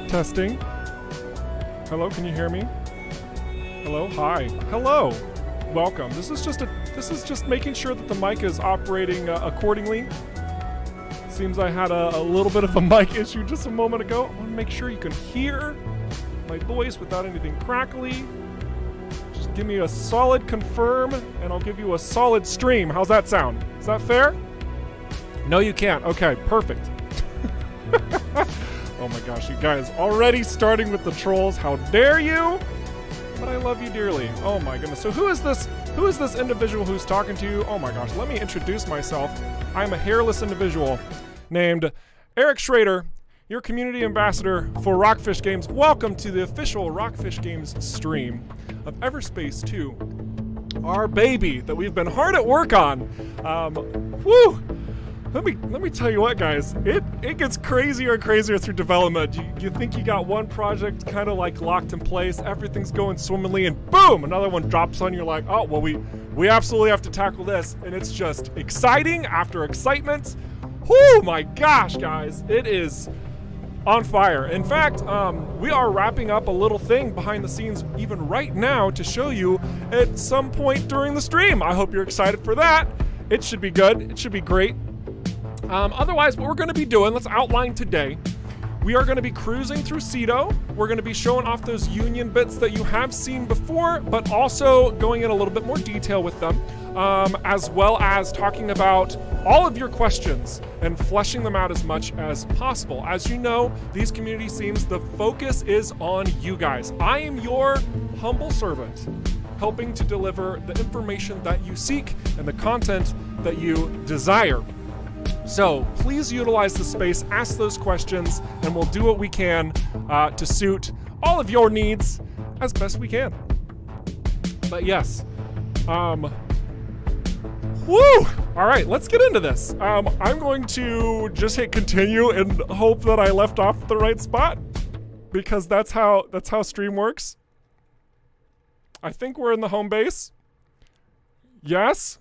Testing. Hello, can you hear me? Hello, hi. Hello. Welcome. This is just making sure that the mic is operating accordingly. Seems I had a little bit of a mic issue just a moment ago. I want to make sure you can hear my voice without anything crackly. Just give me a solid confirm, and I'll give you a solid stream. How's that sound? Is that fair? No, you can't. Okay, perfect. Oh my gosh, you guys, already starting with the trolls. How dare you? But I love you dearly. Oh my goodness. So who is this individual who's talking to you? Oh my gosh, let me introduce myself. I'm a hairless individual named Eric Schrader, your community ambassador for Rockfish Games. Welcome to the official Rockfish Games stream of EVERSPACE 2, our baby that we've been hard at work on. Woo! Let me tell you what, guys. It gets crazier and crazier through development. You think you got one project kind of like locked in place, everything's going swimmingly, and boom, another one drops on you. You're like, oh well, we absolutely have to tackle this, and it's just exciting after excitement. Oh my gosh, guys, it is on fire. In fact, we are wrapping up a little thing behind the scenes even right now to show you at some point during the stream. I hope you're excited for that. It should be good. It should be great. Otherwise, what we're going to be doing, let's outline today. We are going to be cruising through Cedo. We're going to be showing off those Union bits that you have seen before, but also going in a little bit more detail with them, as well as talking about all of your questions and fleshing them out as much as possible. As you know, these community themes, the focus is on you guys. I am your humble servant, helping to deliver the information that you seek and the content that you desire. So please utilize the space, ask those questions, and we'll do what we can to suit all of your needs as best we can. But yes, woo! All right, let's get into this. I'm going to just hit continue and hope that I left off at the right spot, because that's how stream works. I think we're in the home base. Yes.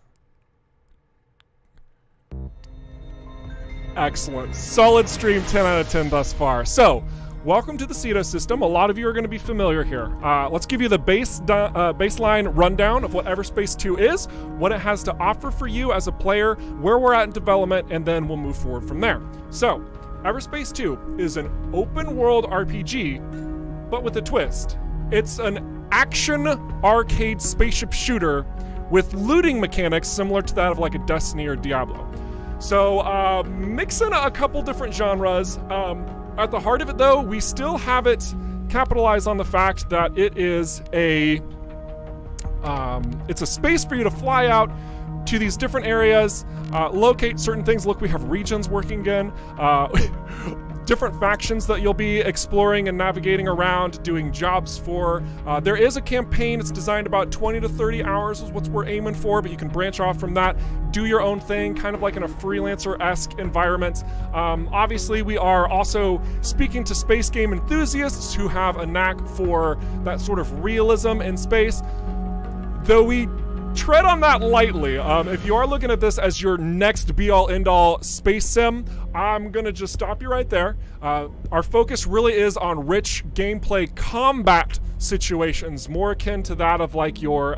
Excellent. Solid stream, 10 out of 10 thus far. So, welcome to the Cedo system. A lot of you are going to be familiar here. Let's give you the baseline rundown of what EVERSPACE 2 is, what it has to offer for you as a player, where we're at in development, and then we'll move forward from there. So, EVERSPACE 2 is an open world RPG, but with a twist. It's an action arcade spaceship shooter with looting mechanics similar to that of like a Destiny or Diablo. So, mixing a couple different genres. At the heart of it, though, we still have it capitalized on the fact that it is it's a space for you to fly out to these different areas, locate certain things. Look, we have regions working again. Different factions that you'll be exploring and navigating around, doing jobs for. There is a campaign. It's designed about 20 to 30 hours is what we're aiming for, but you can branch off from that, do your own thing, kind of like in a freelancer-esque environment. Obviously, we are also speaking to space game enthusiasts who have a knack for that sort of realism in space, though we tread on that lightly. If you are looking at this as your next be-all, end-all space sim, I'm gonna just stop you right there. Our focus really is on rich gameplay combat situations, more akin to that of like your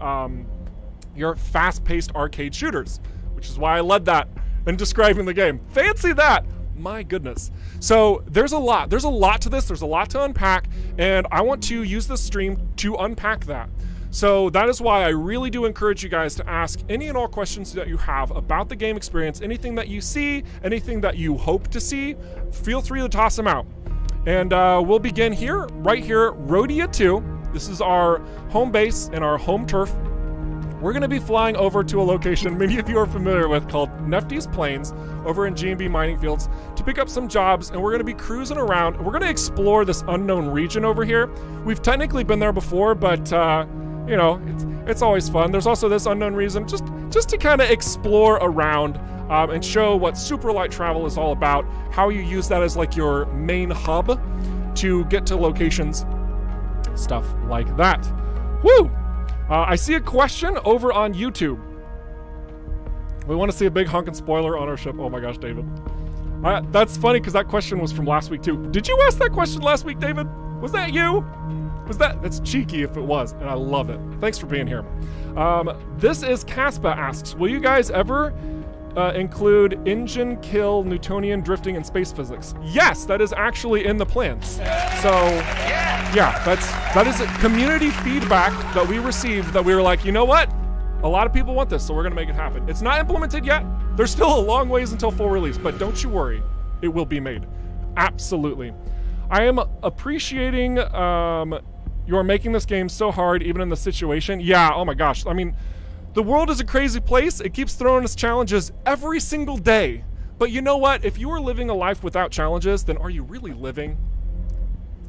fast-paced arcade shooters, which is why I led that in describing the game. Fancy that! My goodness. So there's a lot to this, there's a lot to unpack, and I want to use this stream to unpack that. So that is why I really do encourage you guys to ask any and all questions that you have about the game experience, anything that you see, anything that you hope to see, feel free to toss them out. And we'll begin here, right here, Rhodia 2. This is our home base and our home turf. We're gonna be flying over to a location many of you are familiar with called Nefty's Plains over in G&B Mining Fields to pick up some jobs, and we're gonna be cruising around. We're gonna explore this unknown region over here. We've technically been there before, but you know, it's always fun. There's also this unknown reason just to kind of explore around and show what super light travel is all about, how you use that as like your main hub to get to locations, stuff like that. Woo! I see a question over on YouTube. We want to see a big honkin' spoiler on our ship. Oh my gosh, David. That's funny because that question was from last week too. Did you ask that question last week, David? Was that you? That's cheeky if it was, and I love it. Thanks for being here. This is Caspa asks, will you guys ever include engine kill, Newtonian drifting, and space physics? Yes, that is actually in the plans. So yeah, that is community feedback that we received that we were like, you know what? A lot of people want this, so we're gonna make it happen. It's not implemented yet. There's still a long ways until full release, but don't you worry, it will be made. Absolutely. I am appreciating you're making this game so hard, even in the situation. Yeah, oh my gosh. I mean, the world is a crazy place. It keeps throwing us challenges every single day. But you know what? If you are living a life without challenges, then are you really living?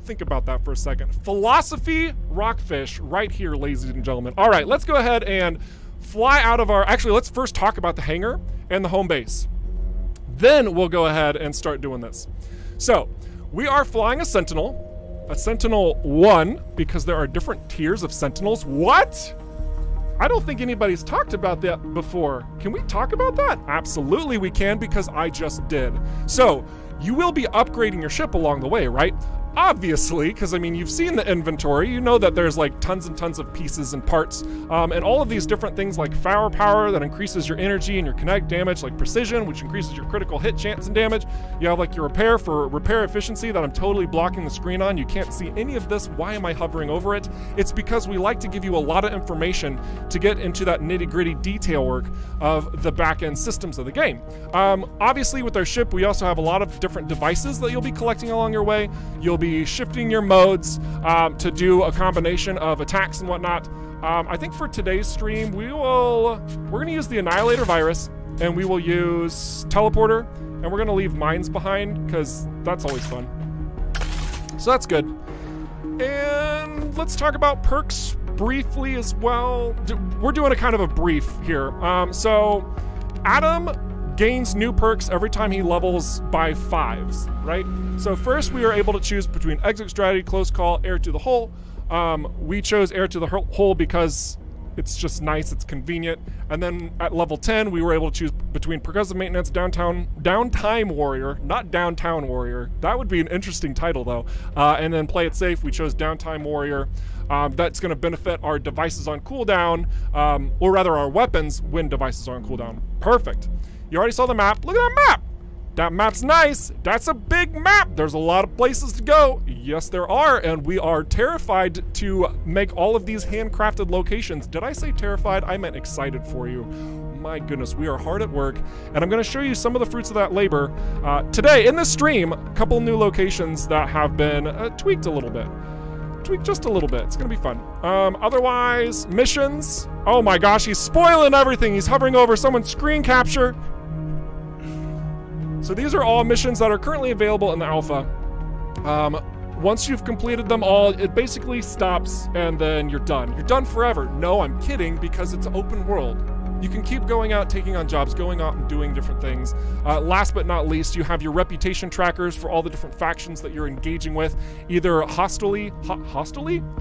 Think about that for a second. Philosophy Rockfish right here, ladies and gentlemen. All right, let's go ahead and fly out of our... Actually, let's first talk about the hangar and the home base. Then we'll go ahead and start doing this. So, we are flying a Sentinel 1, because there are different tiers of Sentinels. What? I don't think anybody's talked about that before. Can we talk about that? Absolutely we can, because I just did. So, you will be upgrading your ship along the way, right? Obviously, because I mean, you've seen the inventory, you know that there's like tons and tons of pieces and parts, and all of these different things like firepower that increases your energy and your kinetic damage, like precision, which increases your critical hit chance and damage. You have like your repair for repair efficiency that I'm totally blocking the screen on. You can't see any of this. Why am I hovering over it? It's because we like to give you a lot of information to get into that nitty-gritty detail work of the back-end systems of the game. Obviously, with our ship, we also have a lot of different devices that you'll be collecting along your way. You'll be shifting your modes to do a combination of attacks and whatnot. I think for today's stream, we're gonna use the Annihilator virus, and we will use Teleporter, and we're gonna leave mines behind, because that's always fun. So that's good. And let's talk about perks briefly as well. We're doing a kind of a brief here. So Adam gains new perks every time he levels by 5s, right? So first we are able to choose between exit strategy, close call, air to the hull. We chose air to the hull because it's just nice, it's convenient. And then at level 10, we were able to choose between progressive maintenance, downtime warrior, not downtown warrior. That would be an interesting title though. And then play it safe, we chose downtime warrior. That's gonna benefit our devices on cooldown, or rather our weapons when devices are on cooldown. Perfect. You already saw the map. Look at that map. That map's nice. That's a big map. There's a lot of places to go. Yes, there are, and we are terrified to make all of these handcrafted locations. Did I say terrified? I meant excited for you. My goodness, we are hard at work, and I'm gonna show you some of the fruits of that labor. Today, in this stream, a couple new locations that have been tweaked a little bit. Tweaked just a little bit. It's gonna be fun. Otherwise, missions. Oh my gosh, he's spoiling everything. He's hovering over someone's screen capture. So these are all missions that are currently available in the alpha. Once you've completed them all, it basically stops and then you're done. You're done forever. No, I'm kidding, because it's open world. You can keep going out, taking on jobs, going out and doing different things. Last but not least, you have your reputation trackers for all the different factions that you're engaging with, either hostilely,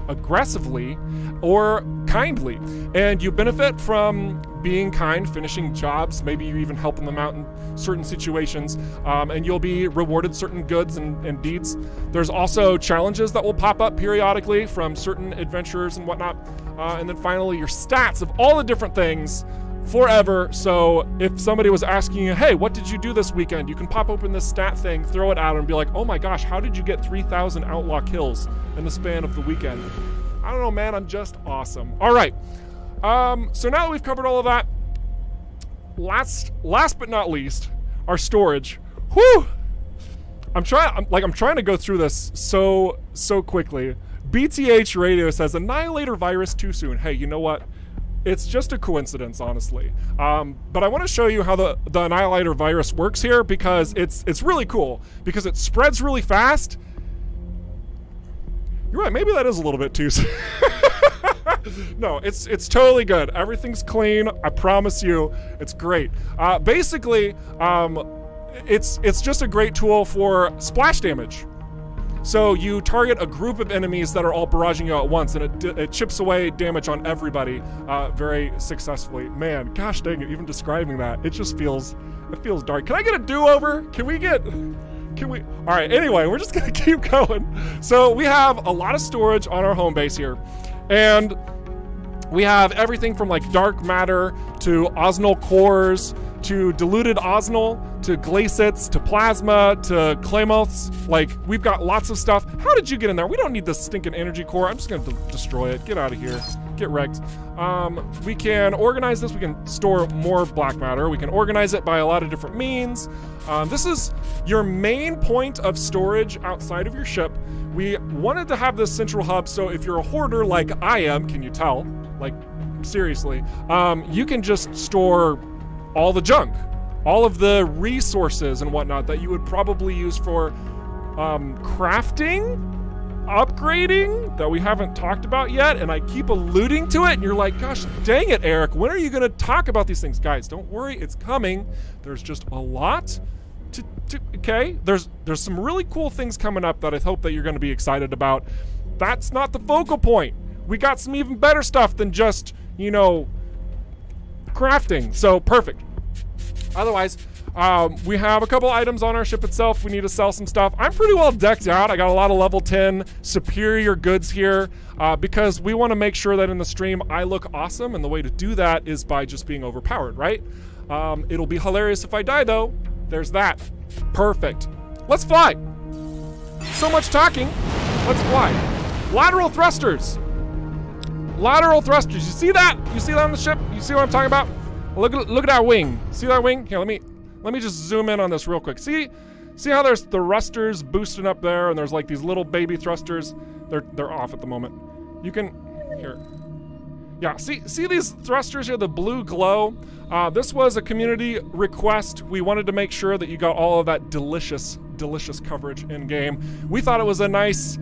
aggressively, or kindly. And you benefit from being kind, finishing jobs, maybe you even helping them out in certain situations, and you'll be rewarded certain goods and deeds. There's also challenges that will pop up periodically from certain adventurers and whatnot. And then finally, your stats of all the different things forever. So if somebody was asking you, hey, what did you do this weekend? You can pop open this stat thing, throw it out, and be like, oh my gosh, how did you get 3,000 outlaw kills in the span of the weekend? I don't know, man, I'm just awesome. All right, so now that we've covered all of that, last but not least, our storage. Whew! I'm trying to go through this so quickly. BTH Radio says, Annihilator virus too soon. Hey, you know what? It's just a coincidence, honestly. But I want to show you how the Annihilator virus works here, because it's really cool, because it spreads really fast. You're right, maybe that is a little bit too soon. No, it's totally good. Everything's clean, I promise you. It's great. Basically, it's just a great tool for splash damage. So you target a group of enemies that are all barraging you at once, and it chips away damage on everybody very successfully. Man, gosh dang it, even describing that, it just feels, it feels dark. Can I get a do-over? Can we? All right, anyway, we're just gonna keep going. So we have a lot of storage on our home base here, and we have everything from like dark matter to osnol cores to diluted osnol to glacits to plasma to claymouths. Like, we've got lots of stuff. How did you get in there? We don't need this stinking energy core. I'm just gonna destroy it. Get out of here. Get wrecked. We can organize this. We can store more black matter. We can organize it by a lot of different means. This is your main point of storage outside of your ship. We wanted to have this central hub, so if you're a hoarder like I am, can you tell? Like, seriously, you can just store all the junk, all of the resources and whatnot that you would probably use for crafting, upgrading, that we haven't talked about yet, and I keep alluding to it, and you're like, gosh dang it, Eric, when are you gonna talk about these things? Guys, don't worry, it's coming. There's just a lot okay? There's some really cool things coming up that I hope that you're gonna be excited about. That's not the focal point. We got some even better stuff than just, you know, crafting. So perfect. Otherwise, we have a couple items on our ship itself. We need to sell some stuff. I'm pretty well decked out. I got a lot of level 10 superior goods here because we want to make sure that in the stream I look awesome, and the way to do that is by just being overpowered, right? It'll be hilarious if I die though. There's that. Perfect. Let's fly. So much talking. Let's fly. Lateral thrusters. Lateral thrusters. You see that? You see that on the ship? You see what I'm talking about? Look at that wing. See that wing? Here, let me just zoom in on this real quick. See how there's the thrusters boosting up there, and there's like these little baby thrusters. They're off at the moment. You can here. Yeah, see these thrusters here, the blue glow? This was a community request. We wanted to make sure that you got all of that delicious coverage in game. We thought it was a nice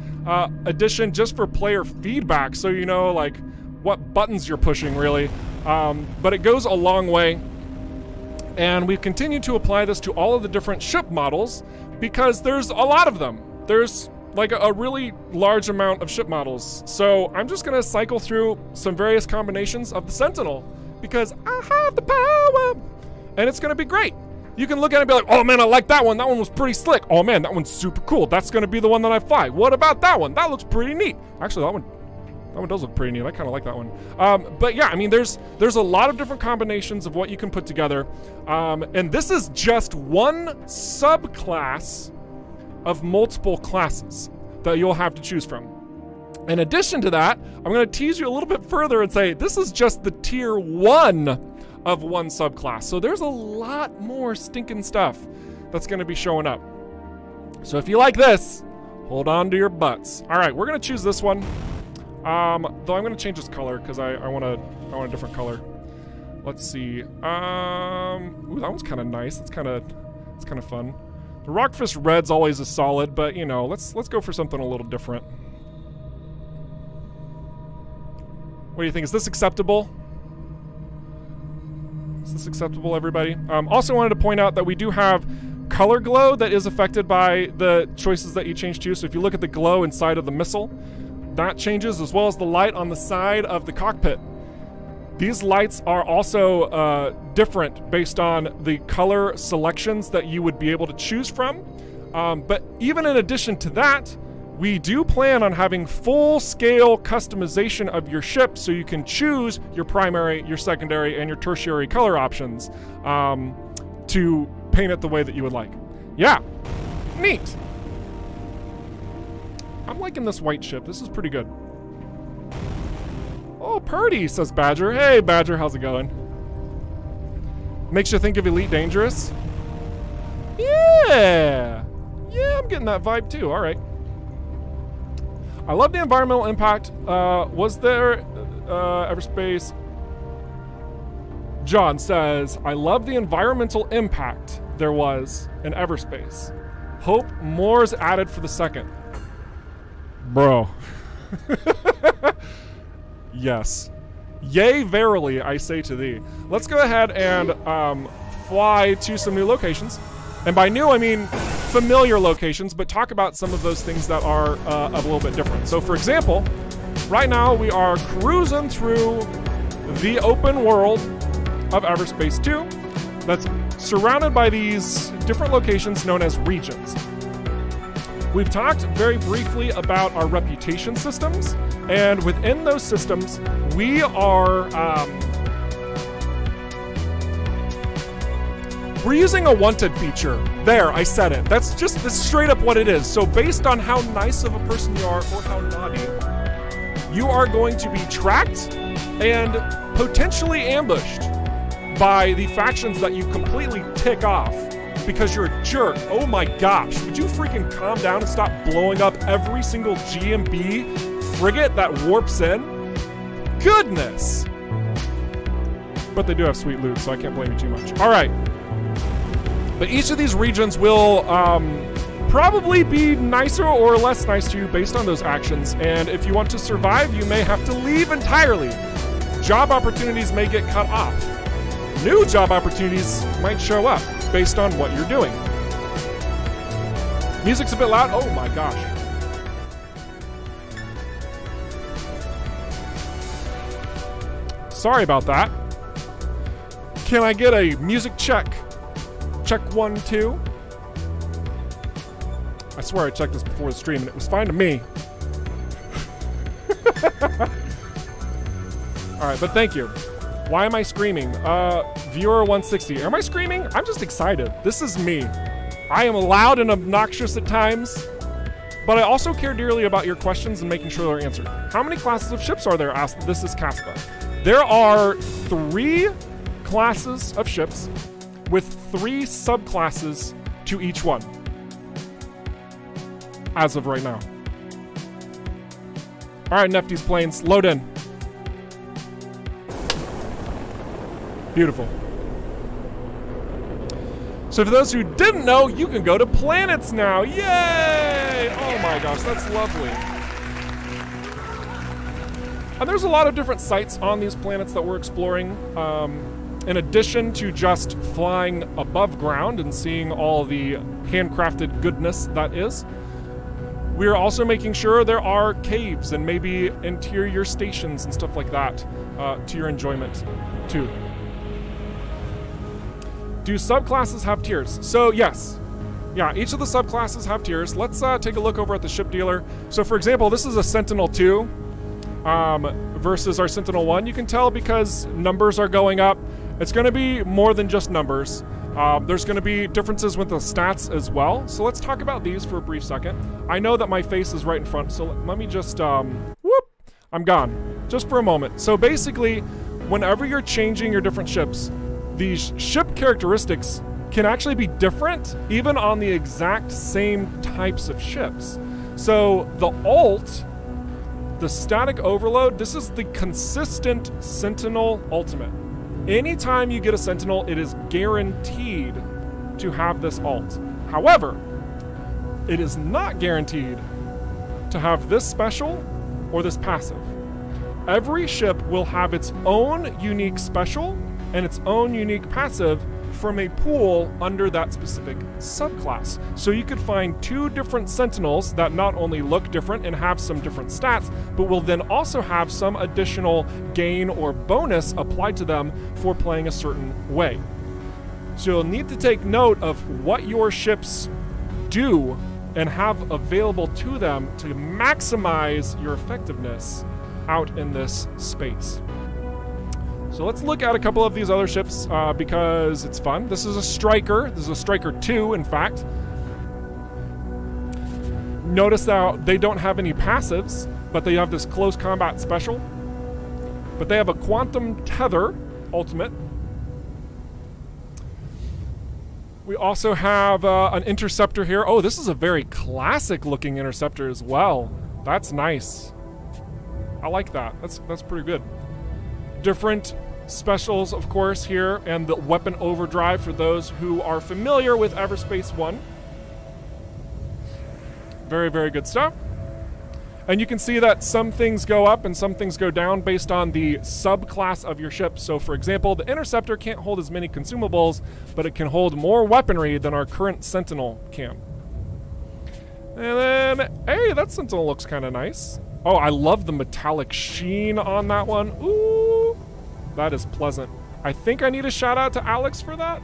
addition just for player feedback, so you know like what buttons you're pushing really. But it goes a long way, and we've continued to apply this to all of the different ship models because there's a lot of them. There's like a really large amount of ship models. So I'm just gonna cycle through some various combinations of the Sentinel because I have the power, and it's gonna be great. You can look at it and be like, oh man, I like that one. That one was pretty slick. Oh man, that one's super cool. That's gonna be the one that I fly. What about that one? That looks pretty neat. Actually, that one does look pretty neat. I kind of like that one. But yeah, I mean, there's a lot of different combinations of what you can put together. And this is just one subclass of multiple classes that you'll have to choose from. In addition to that, I'm going to tease you a little bit further and say this is just the tier 1 of one subclass. So there's a lot more stinking stuff that's going to be showing up. So if you like this, hold on to your butts. All right, we're going to choose this one. Though I'm going to change this color because I want a different color. Let's see. Ooh, that one's kind of nice. It's kind of fun. The Rockfish Red's always a solid, but you know, let's go for something a little different. What do you think? Is this acceptable? Is this acceptable, everybody? Also wanted to point out that we do have color glow that is affected by the choices that you change to. So if you look at the glow inside of the missile, that changes, as well as the light on the side of the cockpit. These lights are also different based on the color selections that you would be able to choose from. But even in addition to that, we do plan on having full-scale customization of your ship so you can choose your primary, your secondary, and your tertiary color options to paint it the way that you would like. Yeah, neat. I'm liking this white ship. This is pretty good. Oh, Purdy, says Badger. Hey, Badger, how's it going? Makes you think of Elite Dangerous? Yeah! Yeah, I'm getting that vibe too. All right. I love the environmental impact. Was there EVERSPACE? John says, I love the environmental impact there was in EVERSPACE. Hope more is added for the second. Bro. Yes. Yea, verily, I say to thee. Let's go ahead and fly to some new locations. And by new, I mean familiar locations, but talk about some of those things that are a little bit different. So for example, right now we are cruising through the open world of EVERSPACE 2 that's surrounded by these different locations known as regions. We've talked very briefly about our reputation systems, and within those systems, we are we're using a wanted feature. There, I said it. That's straight up what it is. So based on how nice of a person you are or how naughty, you are going to be tracked and potentially ambushed by the factions that you completely tick off because you're a jerk. Oh my gosh, would you freaking calm down and stop blowing up every single GMB frigate that warps in? Goodness! But they do have sweet loot, so I can't blame you too much. All right. But each of these regions will probably be nicer or less nice to you based on those actions. And if you want to survive, you may have to leave entirely. Job opportunities may get cut off. New job opportunities might show up based on what you're doing. Music's a bit loud. Oh my gosh. Sorry about that. Can I get a music check? Check 1, 2. I swear I checked this before the stream and it was fine to me. Alright, but thank you. Why am I screaming? Viewer 160. Am I screaming? I'm just excited. This is me. I am loud and obnoxious at times, but I also care dearly about your questions and making sure they're answered. How many classes of ships are there? Asked. This is Caspa. There are 3 classes of ships with 3 subclasses to each one, as of right now. All right, Nefty's planes, load in. Beautiful. So for those who didn't know, you can go to planets now. Yay! Oh my gosh, that's lovely. And there's a lot of different sites on these planets that we're exploring. In addition to just flying above ground and seeing all the handcrafted goodness that is, we are also making sure there are caves and maybe interior stations and stuff like that to your enjoyment too. Do subclasses have tiers? So yes. Yeah, each of the subclasses have tiers. Let's take a look over at the ship dealer. So for example, this is a Sentinel 2 versus our Sentinel 1. You can tell because numbers are going up. It's going to be more than just numbers. There's going to be differences with the stats as well. So let's talk about these for a brief second. I know that my face is right in front, so let me just, whoop, I'm gone. Just for a moment. So basically, whenever you're changing your different ships, these ship characteristics can actually be different even on the exact same types of ships. So the ult, the static overload, this is the consistent Sentinel ultimate. Anytime you get a Sentinel, it is guaranteed to have this ult. However, it is not guaranteed to have this special or this passive. Every ship will have its own unique special and its own unique passive from a pool under that specific subclass. So you could find 2 different Sentinels that not only look different and have some different stats, but will then also have some additional gain or bonus applied to them for playing a certain way. So you'll need to take note of what your ships do and have available to them to maximize your effectiveness out in this space. So let's look at a couple of these other ships because it's fun. This is a Striker. This is a Striker 2, in fact. Notice that they don't have any passives, but they have this close combat special. But they have a Quantum Tether ultimate. We also have an Interceptor here. Oh, this is a very classic looking Interceptor as well. That's nice. I like that. That's pretty good. Different specials, of course, here, and the weapon overdrive for those who are familiar with EVERSPACE 1. Very, very good stuff. And you can see that some things go up and some things go down based on the subclass of your ship. So, for example, the Interceptor can't hold as many consumables, but it can hold more weaponry than our current Sentinel can. And then, hey, that Sentinel looks kind of nice. Oh, I love the metallic sheen on that one. Ooh, that is pleasant. I think I need a shout out to Alex for that.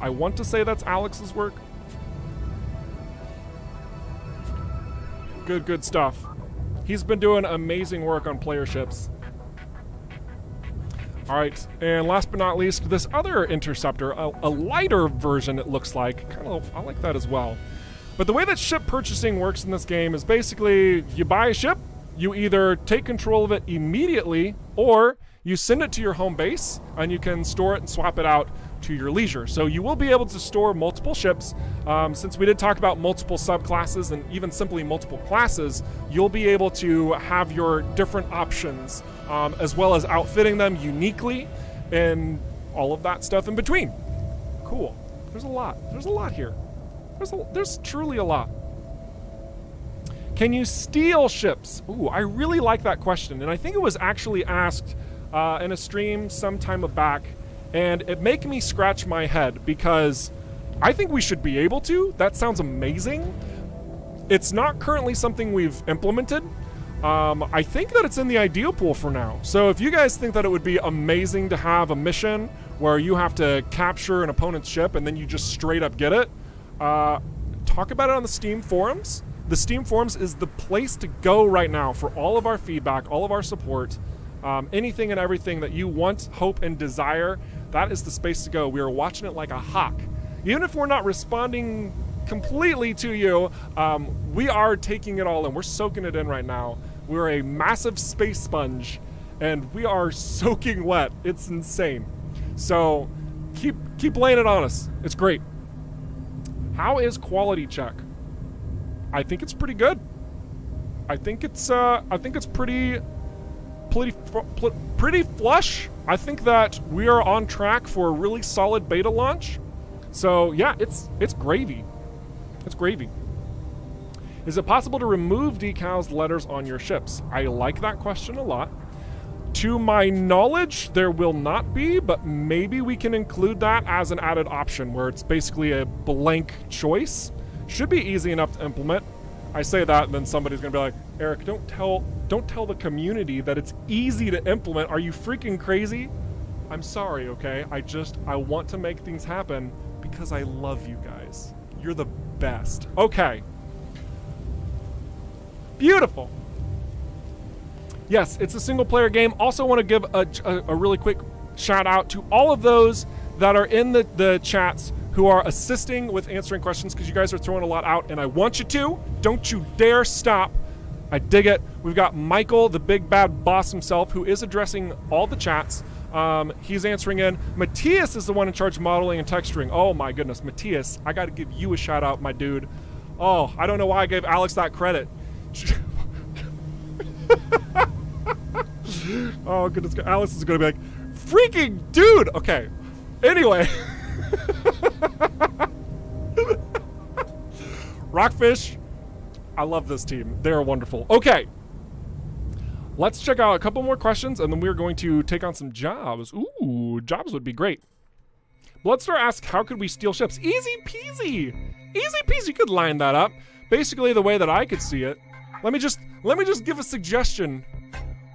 I want to say that's Alex's work. Good, good stuff. He's been doing amazing work on player ships. All right, and last but not least, this other interceptor, a lighter version it looks like. I like that as well. But the way that ship purchasing works in this game is basically you buy a ship, you either take control of it immediately or you send it to your home base and you can store it and swap it out to your leisure. So you will be able to store multiple ships. Since we did talk about multiple subclasses and even simply multiple classes, you'll be able to have your different options as well as outfitting them uniquely and all of that stuff in between. Cool. There's a lot. There's a lot here. There's truly a lot. Can you steal ships? Ooh, I really like that question. And I think it was actually asked in a stream some time back. And it made me scratch my head because I think we should be able to. That sounds amazing. It's not currently something we've implemented. I think that it's in the ideal pool for now. So if you guys think that it would be amazing to have a mission where you have to capture an opponent's ship and then you just straight up get it, talk about it on the Steam forums. The Steam forums is the place to go right now for all of our feedback, all of our support, anything and everything that you want, hope, and desire. That is the space to go. We are watching it like a hawk. Even if we're not responding completely to you, we are taking it all in. We're soaking it in right now. We're a massive space sponge, and we are soaking wet. It's insane. So keep laying it on us. It's great. How is quality check? I think it's pretty good. I think it's pretty flush. I think that we are on track for a really solid beta launch. So yeah, it's gravy. It's gravy. Is it possible to remove decals, letters on your ships? I like that question a lot. To my knowledge, there will not be, but maybe we can include that as an added option where it's basically a blank choice. Should be easy enough to implement. I say that and then somebody's gonna be like, Eric, don't tell the community that it's easy to implement. Are you freaking crazy? I'm sorry, okay? I want to make things happen because I love you guys. You're the best. Okay. Beautiful. Yes, it's a single player game. Also want to give a really quick shout out to all of those that are in the chats who are assisting with answering questions because you guys are throwing a lot out and I want you to. Don't you dare stop. I dig it. We've got Michael, the big bad boss himself, who is addressing all the chats. He's answering in. Matthias is the one in charge of modeling and texturing. Oh my goodness, Matthias, I got to give you a shout out, my dude. Oh, I don't know why I gave Alex that credit. Oh goodness, Alice is gonna be like, freaking dude. Okay, anyway. Rockfish, I love this team. They're wonderful. Okay, let's check out a couple more questions and then we're going to take on some jobs. Ooh, jobs would be great. Bloodstar asks, how could we steal ships? Easy peasy. Easy peasy. You could line that up. Basically the way that I could see it. Let me just give a suggestion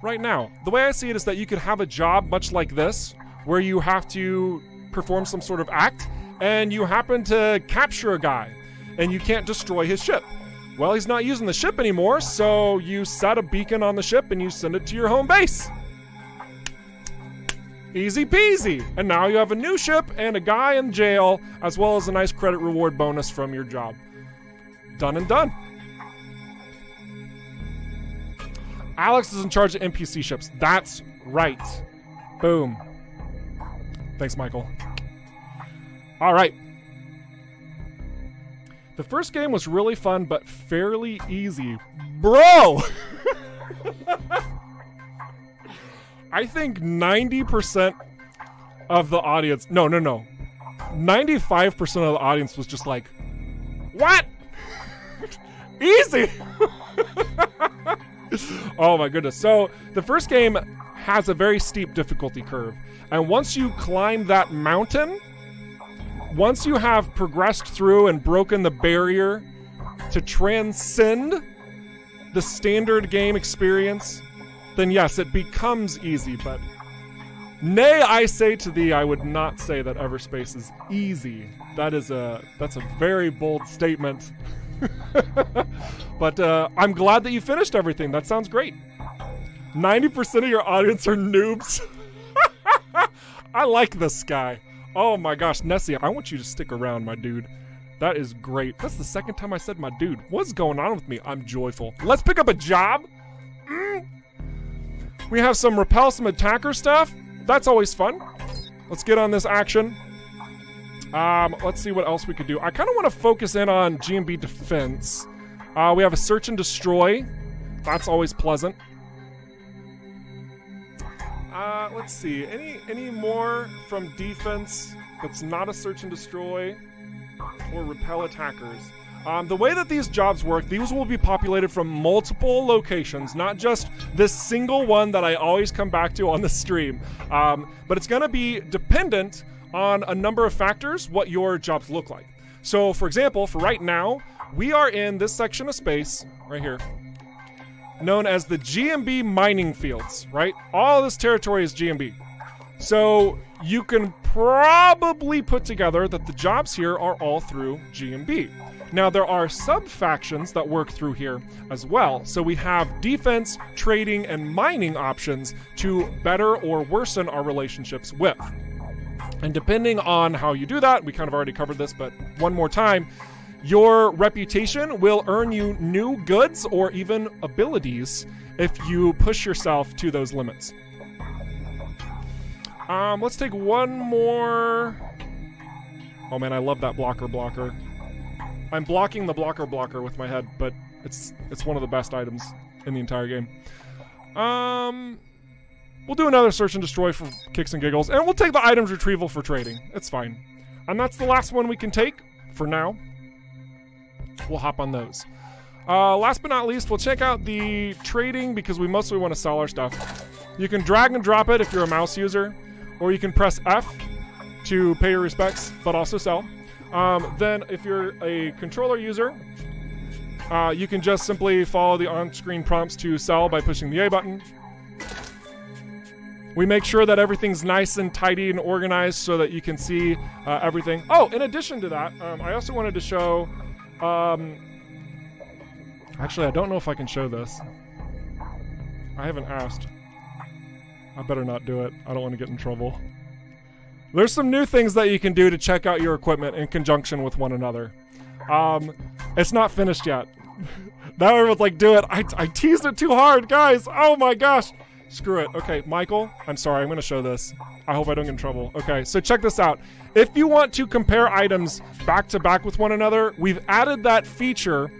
right now. The way I see it is that you could have a job much like this, where you have to perform some sort of act, and you happen to capture a guy, and you can't destroy his ship. Well, he's not using the ship anymore, so you set a beacon on the ship and you send it to your home base. Easy peasy. And now you have a new ship and a guy in jail, as well as a nice credit reward bonus from your job. Done and done. Alex is in charge of NPC ships. That's right. Boom. Thanks, Michael. All right. The first game was really fun, but fairly easy. Bro! I think 90% of the audience... No. 95% of the audience was just like, what? Easy! Oh my goodness. So the first game has a very steep difficulty curve. And once you climb that mountain, once you have progressed through and broken the barrier to transcend the standard game experience, then yes, it becomes easy, but nay, I say to thee, I would not say that EVERSPACE is easy. That's a very bold statement. But I'm glad that you finished everything. That sounds great. 90% of your audience are noobs. I like this guy. Oh my gosh, Nessie, I want you to stick around, my dude. That is great. That's the second time I said my dude. What's going on with me? I'm joyful. Let's pick up a job. We have some repel, some attacker stuff. That's always fun. Let's get on this action. Let's see what else we could do. I kind of want to focus in on G&B defense. We have a search and destroy. That's always pleasant. Let's see. Any more from defense that's not a search and destroy or repel attackers? The way that these jobs work, these will be populated from multiple locations, not just this single one that I always come back to on the stream. But it's going to be dependent on a number of factors, what your jobs look like. So, for example, for right now, we are in this section of space, right here, known as the G&B mining fields, right? All of this territory is G&B. So, you can probably put together that the jobs here are all through G&B. Now, there are sub-factions that work through here as well. So we have defense, trading, and mining options to better or worsen our relationships with. And depending on how you do that, we kind of already covered this, but one more time, your reputation will earn you new goods or even abilities if you push yourself to those limits. Let's take one more. Oh man, I love that blocker. I'm blocking the blocker with my head, but it's one of the best items in the entire game. We'll do another search and destroy for kicks and giggles, and we'll take the items retrieval for trading. It's fine. And that's the last one we can take for now. We'll hop on those. Last but not least, we'll check out the trading because we mostly want to sell our stuff. You can drag and drop it if you're a mouse user, or you can press F to pay your respects, but also sell. Then if you're a controller user, you can just simply follow the on-screen prompts to sell by pushing the A button. We make sure that everything's nice and tidy and organized so that you can see everything. Oh, in addition to that, I also wanted to show... actually, I don't know if I can show this. I haven't asked. I better not do it. I don't want to get in trouble. There's some new things that you can do to check out your equipment in conjunction with one another. It's not finished yet. Now everyone's like, do it. I teased it too hard, guys. Oh my gosh. Screw it. Okay, Michael, I'm sorry. I'm going to show this. I hope I don't get in trouble. Okay, so check this out. If you want to compare items back to back with one another, we've added that feature.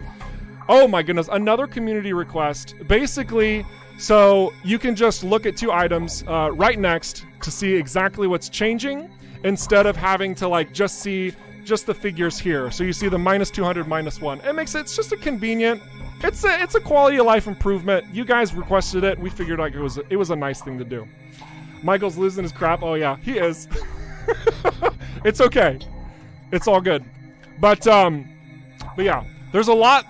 Oh my goodness, another community request. Basically, so you can just look at two items right next to see exactly what's changing instead of having to like just see just the figures here. So you see the -200, -1. It makes it's just a convenient. It's a quality of life improvement. You guys requested it. We figured like it was a nice thing to do. Michael's losing his crap. Oh yeah, he is. It's okay. It's all good. But yeah, there's a lot.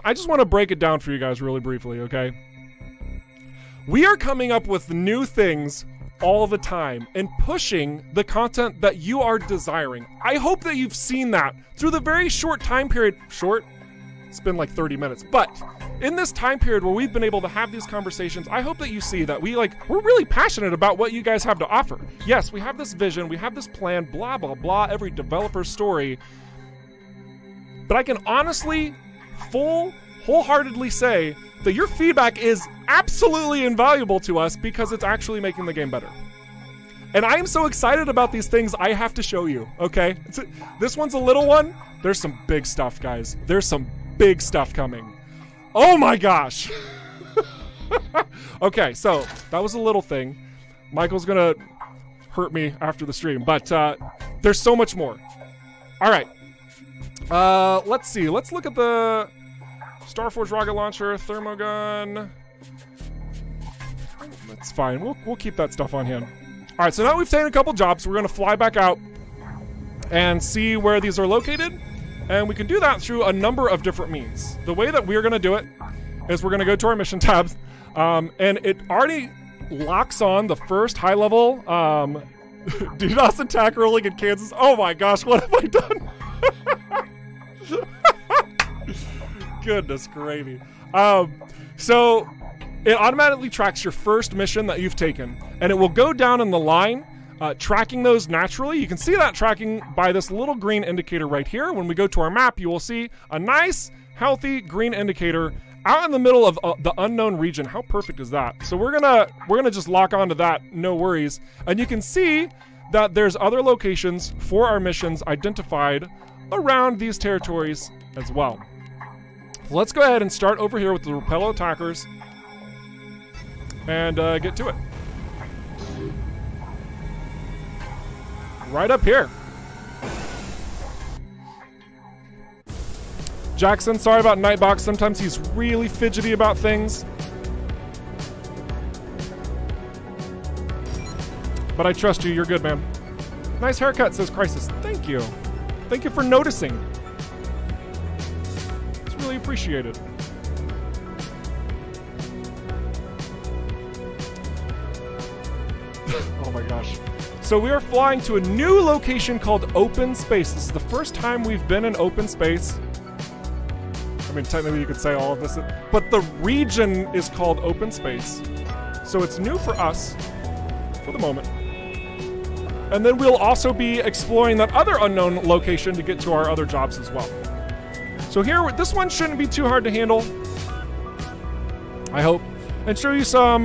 I just want to break it down for you guys really briefly, okay? We are coming up with new things all the time and pushing the content that you are desiring. I hope that you've seen that through the very short time period. Short? It's been like 30 minutes. But in this time period where we've been able to have these conversations, I hope that you see that we're really passionate about what you guys have to offer. Yes, we have this vision, we have this plan, blah, blah, blah, every developer's story. But I can honestly, wholeheartedly say that your feedback is absolutely invaluable to us because it's actually making the game better. And I am so excited about these things I have to show you, okay? This one's a little one. There's some big stuff, guys. There's some big stuff coming. Oh my gosh! Okay, so that was a little thing. Michael's gonna hurt me after the stream, but there's so much more. All right. Let's see. Let's look at the Starforge rocket launcher, thermogun. That's fine. We'll keep that stuff on hand. All right. So now we've taken a couple jobs. We're gonna fly back out and see where these are located. And we can do that through a number of different means. The way that we're gonna do it is we're gonna go to our mission tabs, and it already locks on the first high level DDoS attack rolling in Kansas. Oh my gosh, what have I done? Goodness gravy. So it automatically tracks your first mission that you've taken, and it will go down in the line, tracking those naturally. You can see that tracking by this little green indicator right here. When we go to our map, you will see a nice, healthy green indicator out in the middle of the unknown region. How perfect is that? So we're gonna just lock onto that, no worries. And you can see that there's other locations for our missions identified around these territories as well. Let's go ahead and start over here with the repel attackers and get to it. Right up here. Jackson, sorry about Nightbox. Sometimes he's really fidgety about things. But I trust you, you're good, man. Nice haircut, says Crisis. Thank you. Thank you for noticing. It's really appreciated. Oh my gosh. So we are flying to a new location called Open Space. This is the first time we've been in open space. I mean, technically you could say all of this, but the region is called Open Space. So it's new for us, for the moment. And then we'll also be exploring that other unknown location to get to our other jobs as well. So here, this one shouldn't be too hard to handle, I hope, and show you some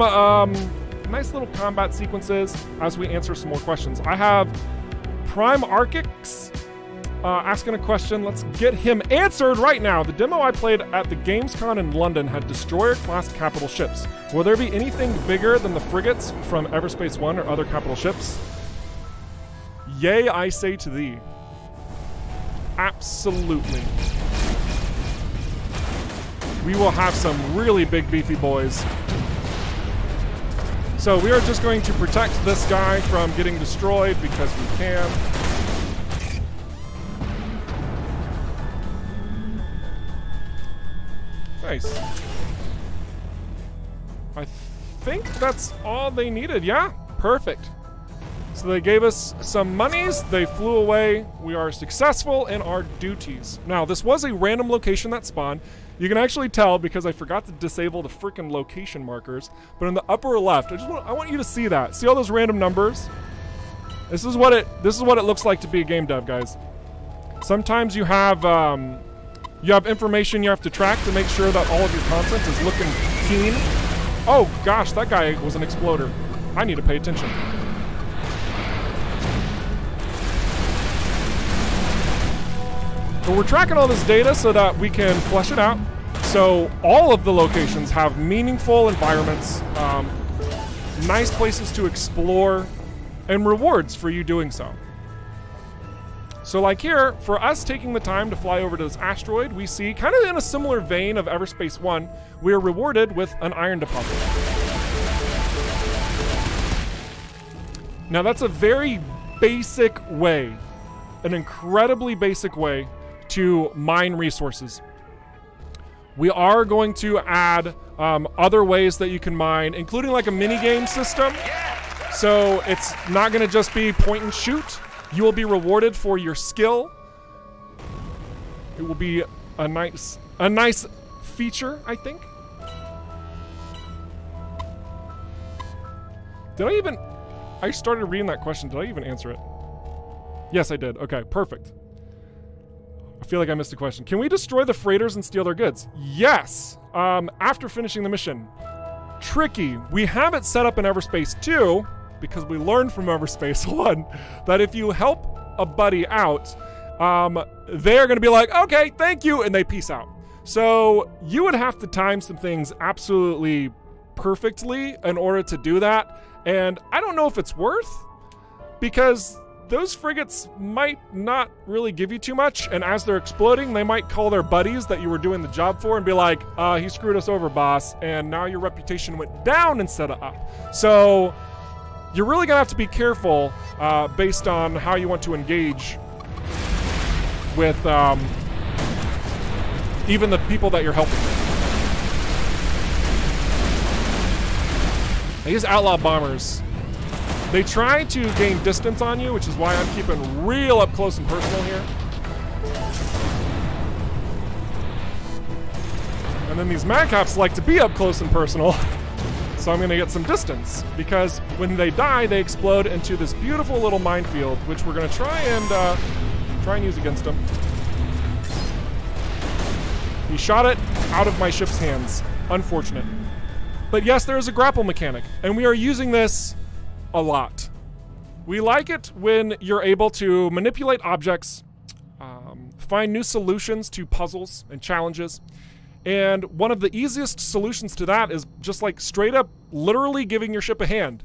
nice little combat sequences as we answer some more questions. I have Prime Archix asking a question. Let's get him answered right now. The demo I played at the Gamescom in London had destroyer-class capital ships. Will there be anything bigger than the frigates from EVERSPACE 1 or other capital ships? Yea, I say to thee. Absolutely. We will have some really big beefy boys. So we are just going to protect this guy from getting destroyed because we can. Nice. I think that's all they needed. Yeah, perfect. So they gave us some monies, they flew away, we are successful in our duties. Now, this was a random location that spawned. You can actually tell because I forgot to disable the freaking location markers, but in the upper left, I want you to see that. See all those random numbers? This is what it looks like to be a game dev, guys. Sometimes you have information you have to track to make sure that all of your content is looking keen. Oh gosh, that guy was an exploder. I need to pay attention. But we're tracking all this data so that we can flesh it out. So all of the locations have meaningful environments, nice places to explore, and rewards for you doing so. So like here, for us taking the time to fly over to this asteroid, we see, kind of in a similar vein of EVERSPACE 1, we are rewarded with an iron deposit. Now that's a very basic way, an incredibly basic way to mine resources. We are going to add other ways that you can mine, including like a mini game system. So it's not going to just be point and shoot. You will be rewarded for your skill. It will be a nice feature, I think. I started reading that question. Did I even answer it? Yes, I did. Okay, perfect. I feel like I missed a question. Can we destroy the freighters and steal their goods? Yes, after finishing the mission. Tricky. We have it set up in EVERSPACE 2, because we learned from EVERSPACE 1 that if you help a buddy out, they're going to be like, okay, thank you, and they peace out. So you would have to time some things absolutely perfectly in order to do that, and I don't know if it's worth, because those frigates might not really give you too much, and as they're exploding, they might call their buddies that you were doing the job for and be like, he screwed us over, boss, and now your reputation went down instead of up. So you're really gonna have to be careful based on how you want to engage with even the people that you're helping. These outlaw bombers, they try to gain distance on you, which is why I'm keeping real up close and personal here. And then these madcaps like to be up close and personal, so I'm gonna get some distance, because when they die, they explode into this beautiful little minefield, which we're gonna try and use against them. He shot it out of my ship's hands. Unfortunate. But yes, there is a grapple mechanic, and we are using this a lot. We like it when you're able to manipulate objects, find new solutions to puzzles and challenges. And one of the easiest solutions to that is just like straight up literally giving your ship a hand.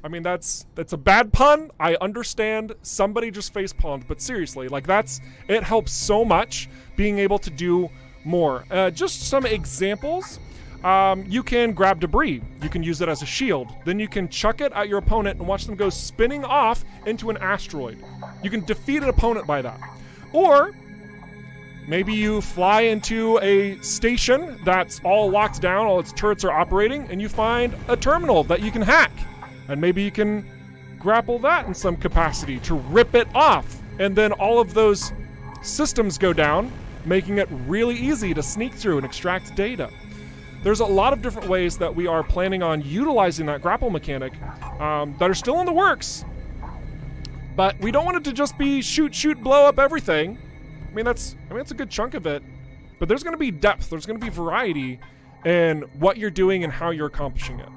I mean, that's a bad pun. I understand somebody just facepalmed, but seriously, like it helps so much being able to do more. Just some examples. You can grab debris. You can use it as a shield. Then you can chuck it at your opponent and watch them go spinning off into an asteroid. You can defeat an opponent by that. Or maybe you fly into a station that's all locked down, all its turrets are operating, and you find a terminal that you can hack. And maybe you can grapple that in some capacity to rip it off. And then all of those systems go down, making it really easy to sneak through and extract data. There's a lot of different ways that we are planning on utilizing that grapple mechanic that are still in the works. But we don't want it to just be shoot, shoot, blow up everything. I mean, that's a good chunk of it. But there's going to be depth. There's going to be variety in what you're doing and how you're accomplishing it.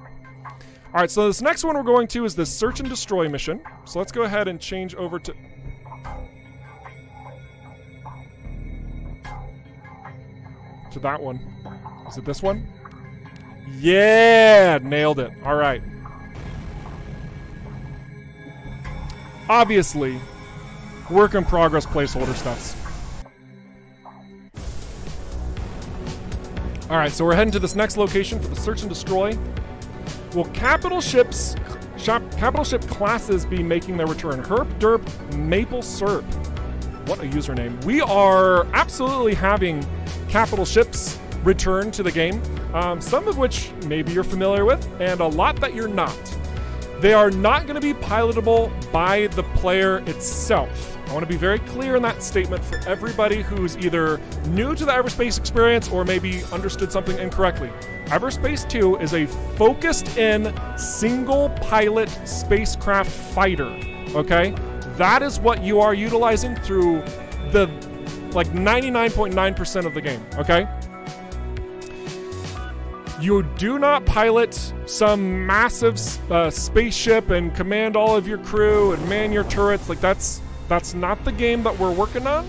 All right, so this next one we're going to is this search and destroy mission. So let's go ahead and change over to... that one. Is it this one? Yeah, nailed it. All right. Obviously, work in progress placeholder stuffs. All right, so we're heading to this next location for the search and destroy. Will capital ship classes be making their return? Herp, derp, maple syrup. What a username. We are absolutely having capital ships return to the game, some of which maybe you're familiar with, and a lot that you're not. They are not going to be pilotable by the player itself. I want to be very clear in that statement for everybody who's either new to the EVERSPACE experience or maybe understood something incorrectly. EVERSPACE 2 is a focused-in, single-pilot spacecraft fighter, okay? That is what you are utilizing through the, like, 99.9% of the game, okay? You do not pilot some massive spaceship and command all of your crew and man your turrets. Like, that's not the game that we're working on.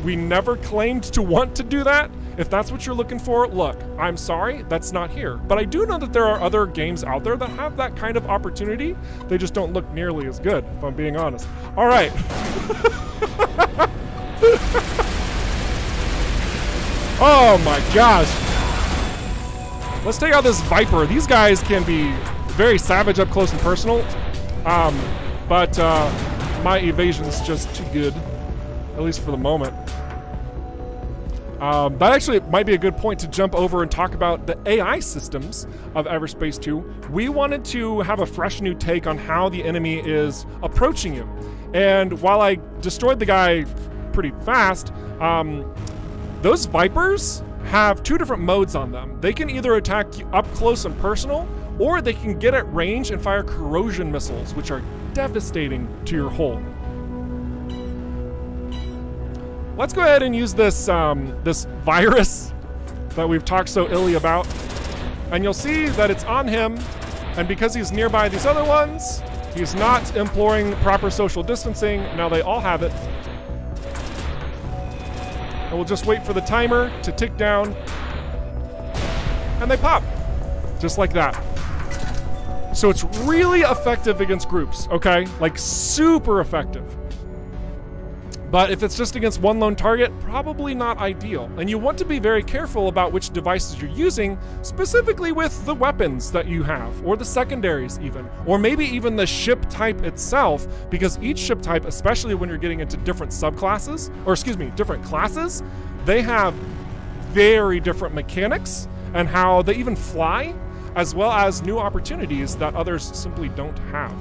We never claimed to want to do that. If that's what you're looking for, look, I'm sorry, that's not here. But I do know that there are other games out there that have that kind of opportunity. They just don't look nearly as good, if I'm being honest. All right. Oh my gosh. Let's take out this Viper. These guys can be very savage up close and personal, but my evasion is just too good, at least for the moment. That actually might be a good point to jump over and talk about the AI systems of EVERSPACE 2. We wanted to have a fresh new take on how the enemy is approaching you. And while I destroyed the guy pretty fast, those Vipers have two different modes on them. They can either attack you up close and personal, or they can get at range and fire corrosion missiles, which are devastating to your hull. Let's go ahead and use this this virus that we've talked so illy about, and you'll see that it's on him, and because he's nearby these other ones, he's not employing proper social distancing. Now they all have it. And we'll just wait for the timer to tick down, and they pop, just like that. So it's really effective against groups, okay? Like, super effective. But if it's just against one lone target, probably not ideal. And you want to be very careful about which devices you're using, specifically with the weapons that you have, or the secondaries even, or maybe even the ship type itself, because each ship type, especially when you're getting into different subclasses, or excuse me, different classes, they have very different mechanics and how they even fly, as well as new opportunities that others simply don't have.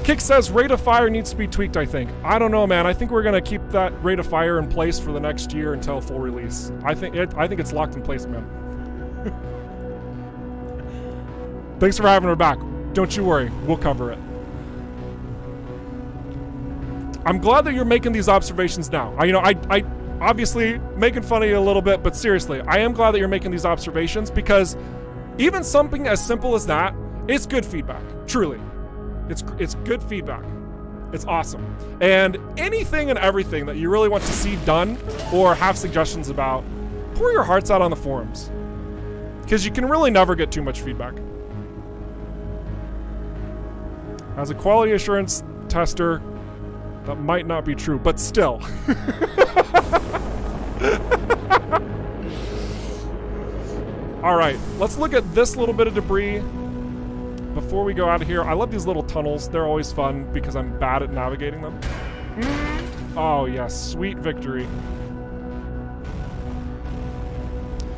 Kick says rate of fire needs to be tweaked, I think. I don't know, man. I think we're gonna keep that rate of fire in place for the next year until full release. I think it's locked in place, man. Thanks for having her back. Don't you worry, we'll cover it. I'm glad that you're making these observations now. I obviously making fun of you a little bit, but seriously, I am glad that you're making these observations, because even something as simple as that is good feedback, truly. It's good feedback. It's awesome. And anything and everything that you really want to see done or have suggestions about, pour your hearts out on the forums, because you can really never get too much feedback. As a quality assurance tester, that might not be true, but still. All right, let's look at this little bit of debris before we go out of here. I love these little tunnels. They're always fun because I'm bad at navigating them. Oh yes, sweet victory.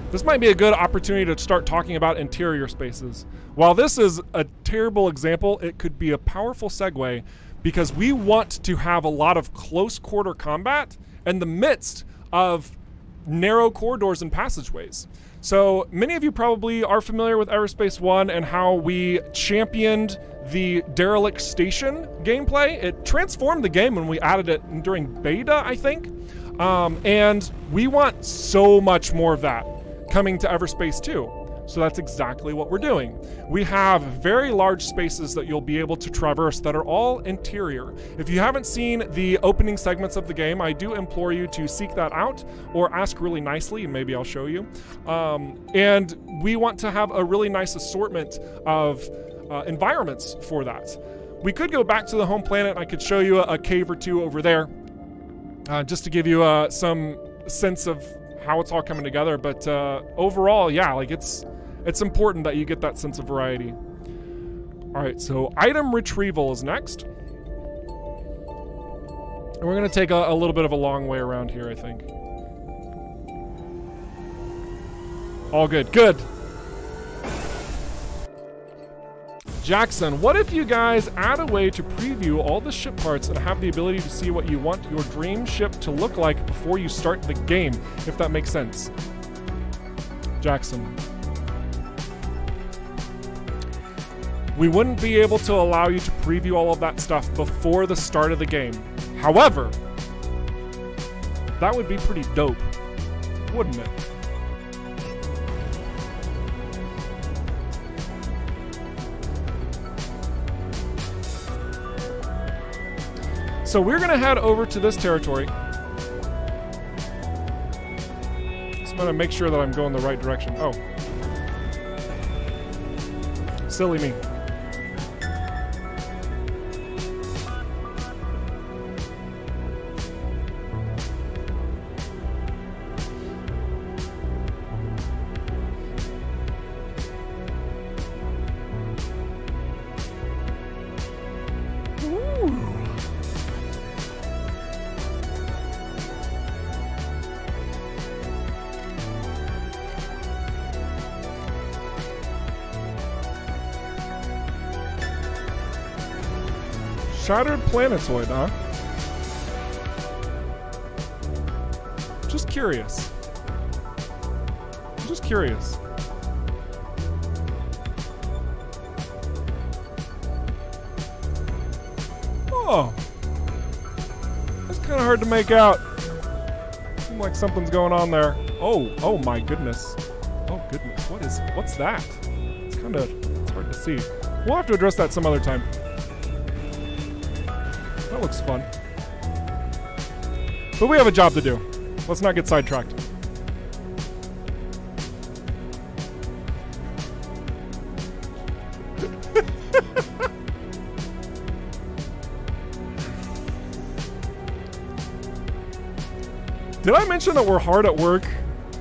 This might be a good opportunity to start talking about interior spaces. While this is a terrible example, it could be a powerful segue, because we want to have a lot of close quarter combat in the midst of narrow corridors and passageways. So many of you probably are familiar with EVERSPACE 1 and how we championed the derelict station gameplay. It transformed the game when we added it during beta, I think. And we want so much more of that coming to EVERSPACE 2. So that's exactly what we're doing. We have very large spaces that you'll be able to traverse that are all interior. If you haven't seen the opening segments of the game, I do implore you to seek that out or ask really nicely and maybe I'll show you. And we want to have a really nice assortment of environments for that. We could go back to the home planet. I could show you a cave or two over there just to give you some sense of how it's all coming together. But overall, yeah, like it's important that you get that sense of variety. All right, so item retrieval is next. And we're gonna take a little bit of a long way around here, I think. All good, good. Jackson, what if you guys add a way to preview all the ship parts and have the ability to see what you want your dream ship to look like before you start the game, if that makes sense? Jackson. We wouldn't be able to allow you to preview all of that stuff before the start of the game. However, that would be pretty dope, wouldn't it? So we're gonna head over to this territory. Just gonna make sure that I'm going the right direction. Oh. Silly me. Shattered planetoid, huh? Just curious. Just curious. Oh. That's kind of hard to make out. Seems like something's going on there. Oh my goodness. Oh goodness, what's that? It's hard to see. We'll have to address that some other time. That looks fun. But we have a job to do. Let's not get sidetracked. Did I mention that we're hard at work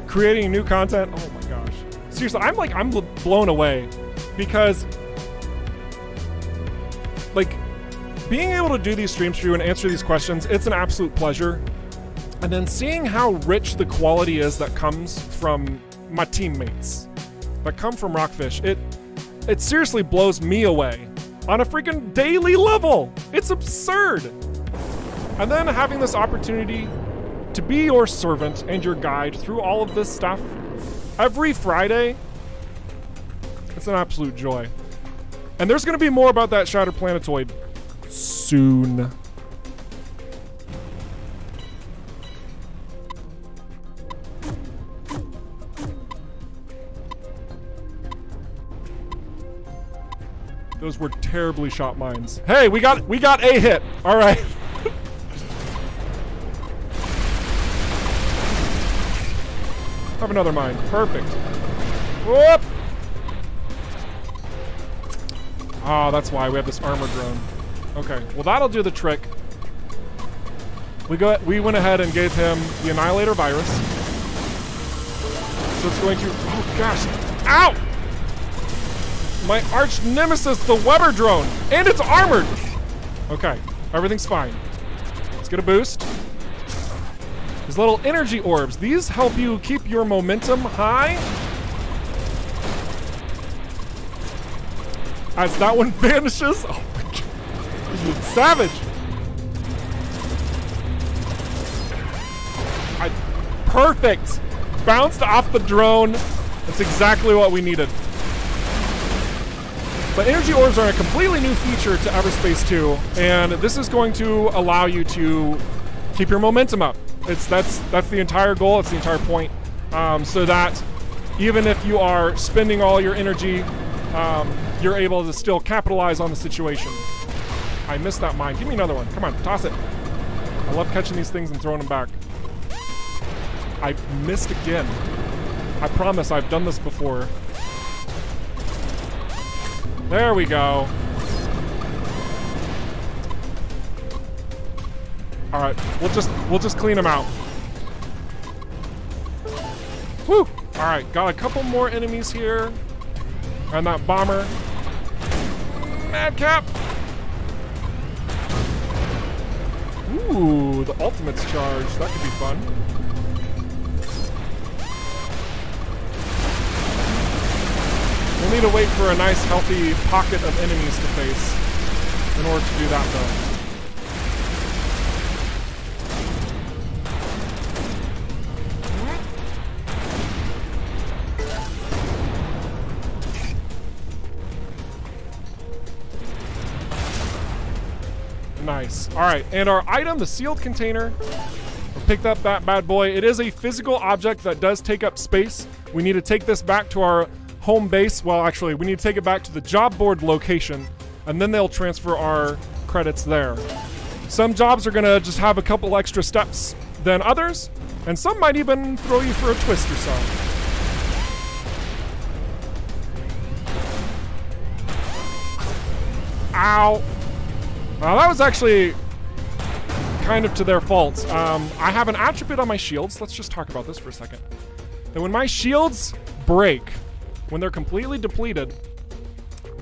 creating new content? Oh my gosh. Seriously, I'm blown away because like being able to do these streams for you and answer these questions, it's an absolute pleasure. And then seeing how rich the quality is that comes from my teammates, that come from Rockfish, it seriously blows me away on a freaking daily level. It's absurd. And then having this opportunity to be your servant and your guide through all of this stuff every Friday, it's an absolute joy. And there's going to be more about that Shattered Planetoid soon. Those were terribly shot mines. Hey, we got a hit. All right. Have another mine. Perfect. Whoop. Oh, that's why we have this armor drone. Okay, well that'll do the trick. We went ahead and gave him the Annihilator virus. So it's going to, oh gosh, ow! My arch nemesis, the Weber drone, and it's armored. Okay, everything's fine. Let's get a boost. These little energy orbs, these help you keep your momentum high. As that one vanishes, oh my god, savage. Perfect. Bounced off the drone. That's exactly what we needed. But energy orbs are a completely new feature to EVERSPACE 2, and this is going to allow you to keep your momentum up. That's the entire goal. It's the entire point, so that even if you are spending all your energy, you're able to still capitalize on the situation. I missed that mine. Give me another one. Come on, toss it. I love catching these things and throwing them back. I missed again. I promise I've done this before. There we go. All right, we'll just clean them out. Woo! All right, got a couple more enemies here, and that bomber. Madcap. Ooh, the ultimate's charge. That could be fun. We'll need to wait for a nice, healthy pocket of enemies to face in order to do that, though. Nice. All right, and our item, the sealed container, we picked up that bad boy. It is a physical object that does take up space. We need to take this back to our home base. Well, actually, we need to take it back to the job board location, and then they'll transfer our credits there. Some jobs are gonna just have a couple extra steps than others, and some might even throw you for a twist or so. Ow. Now that was actually kind of to their fault. I have an attribute on my shields. Let's just talk about this for a second. And when my shields break, when they're completely depleted,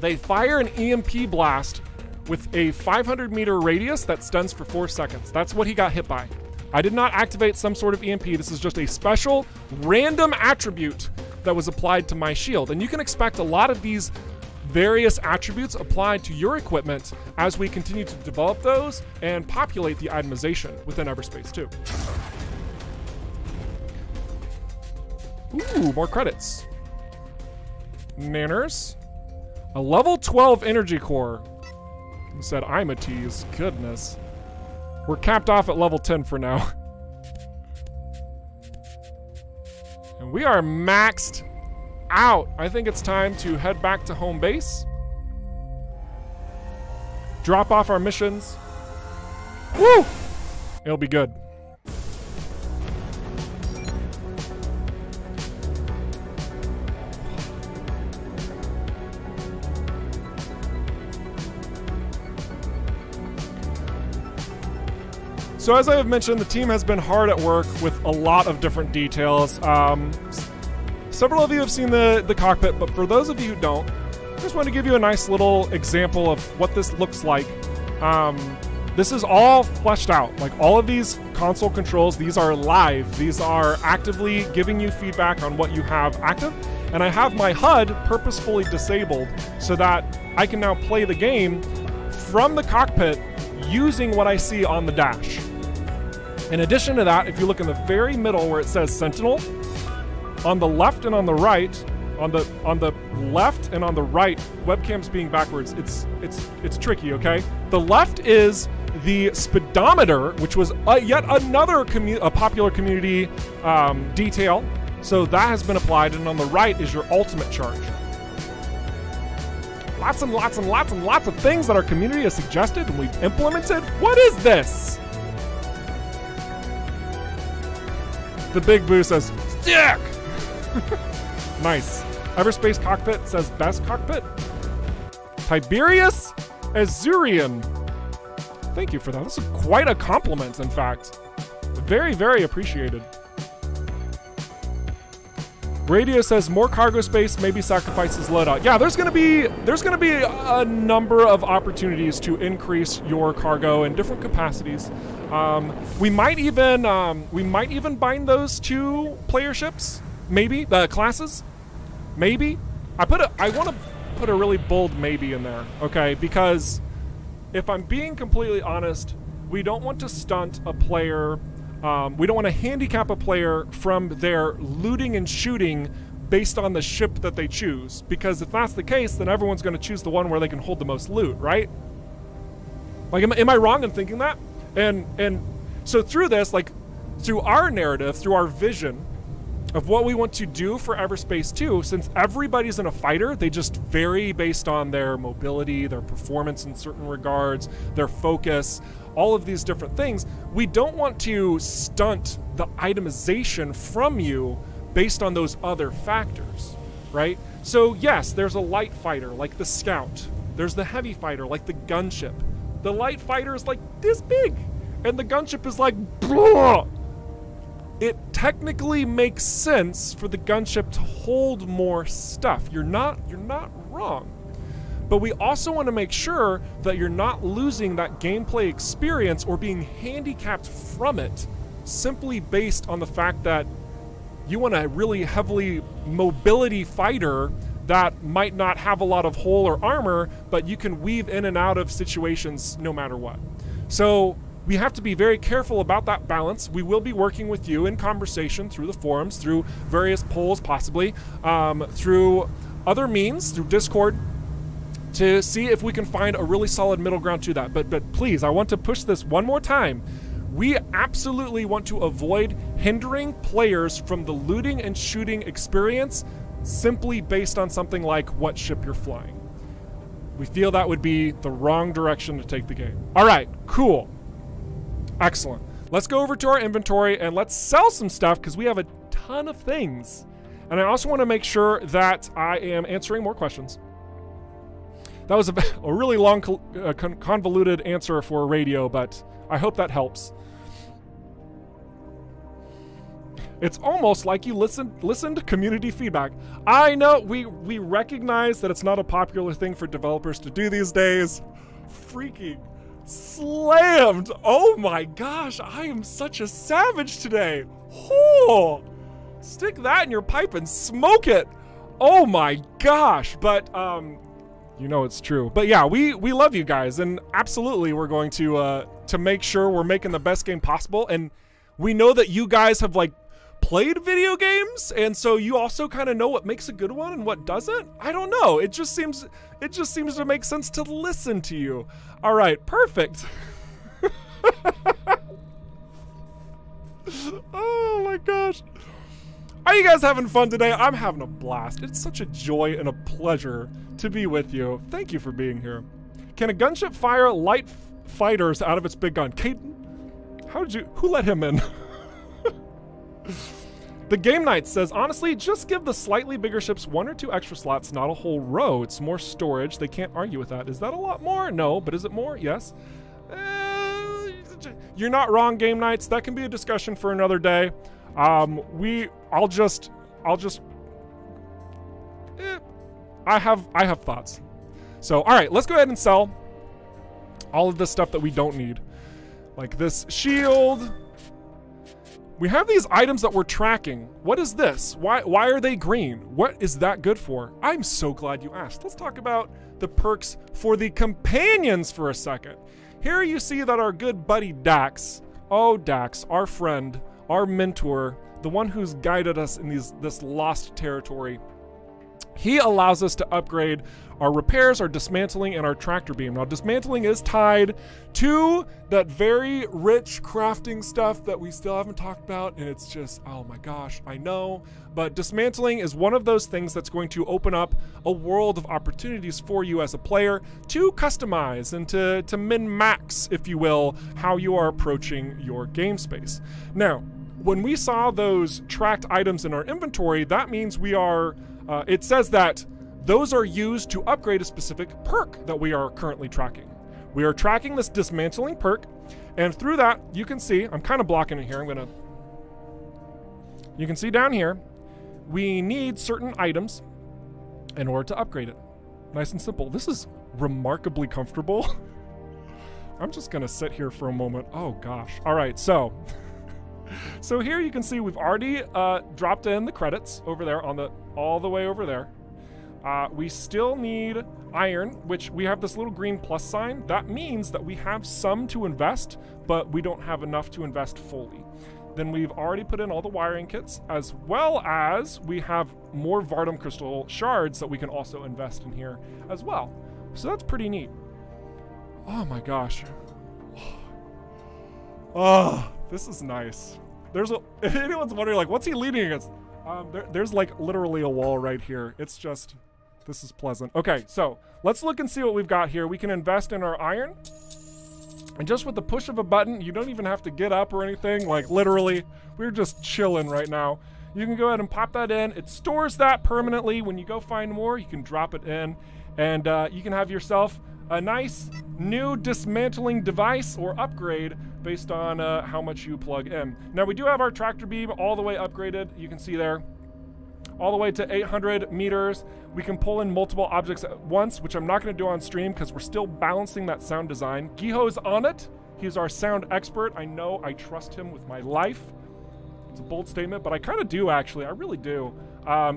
they fire an EMP blast with a 500-meter radius that stuns for 4 seconds. That's what he got hit by. I did not activate some sort of EMP. This is just a special random attribute that was applied to my shield. And you can expect a lot of these various attributes applied to your equipment as we continue to develop those and populate the itemization within EVERSPACE 2. Ooh, more credits. Nanners. A level 12 energy core. Who said I'm a tease? Goodness. We're capped off at level 10 for now. And we are maxed out. I think it's time to head back to home base. Drop off our missions. Woo! It'll be good. So as I have mentioned, the team has been hard at work with a lot of different details. Several of you have seen the cockpit, but for those of you who don't, I just want to give you a nice little example of what this looks like This is all fleshed out. Like all of these console controls, these are live. These are actively giving you feedback on what you have active. And I have my HUD purposefully disabled so that I can now play the game from the cockpit using what I see on the dash. In addition to that, if you look in the very middle where it says Sentinel, on the left and on the right, on the left and on the right, webcams being backwards, it's tricky, okay? The left is the speedometer, which was yet another popular community detail. So that has been applied, and on the right is your ultimate charge. Lots and lots and lots and lots of things that our community has suggested and we've implemented. What is this? The Big Boo says, stick! Nice. EVERSPACE Cockpit says best cockpit. Tiberius Azurian. Thank you for that. This is quite a compliment, in fact. Very, very appreciated. Radio says more cargo space, maybe sacrifices loadout. Yeah, there's gonna be a number of opportunities to increase your cargo in different capacities. We might even bind those to player ships, maybe classes, maybe. I want to put a really bold maybe in there, okay? Because if I'm being completely honest, we don't want to stunt a player. We don't want to handicap a player from their looting and shooting based on the ship that they choose. Because if that's the case, then everyone's going to choose the one where they can hold the most loot, right? Like, am I wrong in thinking that? And so through this, like, through our narrative, through our vision of what we want to do for EverSpace 2, since everybody's in a fighter, they just vary based on their mobility, their performance in certain regards, their focus, all of these different things. We don't want to stunt the itemization from you based on those other factors, right? So yes, there's a light fighter like the Scout. There's the heavy fighter like the gunship. The light fighter is like this big, and the gunship is like, blah! It technically makes sense for the gunship to hold more stuff. You're not wrong. But we also want to make sure that you're not losing that gameplay experience or being handicapped from it simply based on the fact that you want a really heavily mobility fighter that might not have a lot of hull or armor, but you can weave in and out of situations no matter what. So we have to be very careful about that balance. We will be working with you in conversation through the forums, through various polls possibly, through other means, through Discord, to see if we can find a really solid middle ground to that. But please, I want to push this one more time. We absolutely want to avoid hindering players from the looting and shooting experience simply based on something like what ship you're flying. We feel that would be the wrong direction to take the game. All right, cool. Excellent. Let's go over to our inventory and let's sell some stuff because we have a ton of things. And I also want to make sure that I am answering more questions. That was a really long, convoluted answer for radio, but I hope that helps. It's almost like you listened to community feedback. I know, we recognize that it's not a popular thing for developers to do these days. Freaking slammed! Oh my gosh, I am such a savage today. Oh, stick that in your pipe and smoke it. Oh my gosh, but you know it's true. But yeah, we love you guys, and absolutely we're going to make sure we're making the best game possible. And we know that you guys have like played video games, and so you also kind of know what makes a good one and what doesn't. I don't know. It just seems to make sense to listen to you. All right, perfect. Oh my gosh. Are you guys having fun today? I'm having a blast. It's such a joy and a pleasure to be with you. Thank you for being here. Can a gunship fire light fighters out of its big gun? Caden, who let him in? The Game Knight says, honestly, just give the slightly bigger ships 1 or 2 extra slots, not a whole row. It's more storage. They can't argue with that. Is that a lot more? No, but is it more? Yes. You're not wrong, Game Knights. That can be a discussion for another day. I have thoughts. So, all right, let's go ahead and sell. All of the stuff that we don't need. Like this shield. We have these items that we're tracking. What is this? Why are they green? What is that good for? I'm so glad you asked. Let's talk about the perks for the companions for a second. Here you see that our good buddy Dax, oh Dax, our friend, our mentor, the one who's guided us in this lost territory, he allows us to upgrade our repairs, our dismantling, and our tractor beam. Now, dismantling is tied to that very rich crafting stuff that we still haven't talked about, and it's just, oh my gosh, I know. But dismantling is one of those things that's going to open up a world of opportunities for you as a player to customize and to min-max, if you will, how you are approaching your game space. Now, when we saw those tracked items in our inventory, that means we are, it says that those are used to upgrade a specific perk that we are currently tracking. We are tracking this dismantling perk, and through that, you can see, I'm kind of blocking it here, you can see down here, we need certain items in order to upgrade it. Nice and simple. This is remarkably comfortable. I'm just gonna sit here for a moment. Oh gosh. All right, so here you can see we've already dropped in the credits over there on all the way over there. We still need iron, which we have this little green plus sign. That means that we have some to invest, but we don't have enough to invest fully. Then we've already put in all the wiring kits, as well as we have more Vardum crystal shards that we can also invest in here as well. So that's pretty neat. Oh my gosh. Oh, this is nice. If anyone's wondering, like, what's he leaning against? There's like literally a wall right here. It's just, this is pleasant. Okay, so let's look and see what we've got here. We can invest in our iron. And just with the push of a button, you don't even have to get up or anything. Like literally, we're just chilling right now. You can go ahead and pop that in. It stores that permanently. When you go find more, you can drop it in. And you can have yourself a nice new dismantling device or upgrade based on how much you plug in. Now we do have our tractor beam all the way upgraded. You can see there, all the way to 800 meters. We can pull in multiple objects at once, which I'm not gonna do on stream because we're still balancing that sound design. Giho's on it. He's our sound expert. I know, I trust him with my life. It's a bold statement, but I kind of do actually, I really do.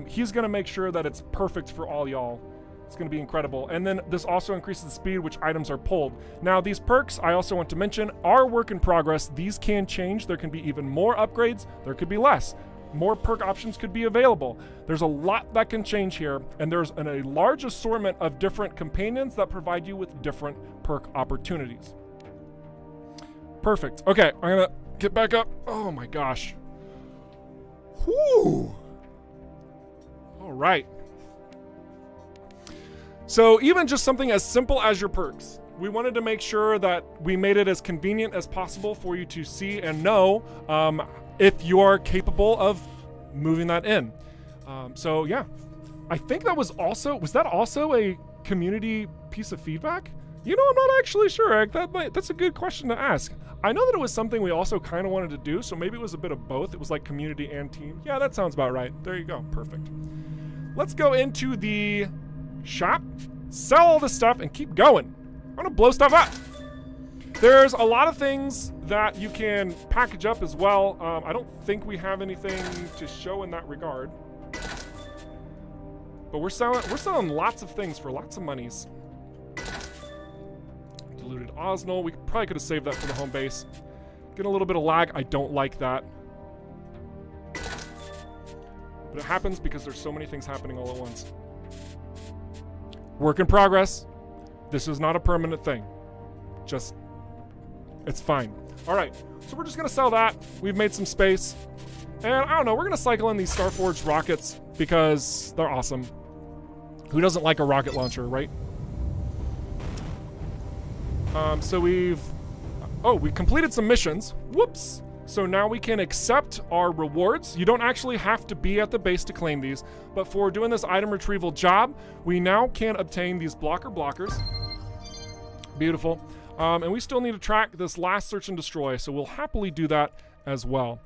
He's gonna make sure that it's perfect for all y'all. It's going to be incredible. And then this also increases the speed which items are pulled. Now these perks, I also want to mention, are work in progress. These can change. There can be even more upgrades. There could be less. More perk options could be available. There's a lot that can change here, and there's a large assortment of different companions that provide you with different perk opportunities. Perfect. Okay, I'm going to get back up. Oh my gosh. Whew. All right. So even just something as simple as your perks, we wanted to make sure that we made it as convenient as possible for you to see and know if you are capable of moving that in. So yeah, I think that was that also a community piece of feedback? You know, I'm not actually sure, Eric. That's a good question to ask. I know that it was something we also kind of wanted to do, so maybe it was a bit of both. It was like community and team. Yeah, that sounds about right. There you go, perfect. Let's go into the shop, sell all this stuff, and keep going. I'm gonna blow stuff up. There's a lot of things that you can package up as well. I don't think we have anything to show in that regard, but we're selling lots of things for lots of monies. Diluted Osnol. We probably could have saved that for the home base. Get a little bit of lag. I don't like that, but it happens because there's so many things happening all at once. Work in progress. This is not a permanent thing. Just, it's fine. All right, so we're just gonna sell that. We've made some space. And I don't know, we're gonna cycle in these Starforged rockets because they're awesome. Who doesn't like a rocket launcher, right? So we completed some missions. Whoops. So now we can accept our rewards. You don't actually have to be at the base to claim these, but for doing this item retrieval job, we now can obtain these blockers. Beautiful. And we still need to track this last search and destroy, so we'll happily do that as well.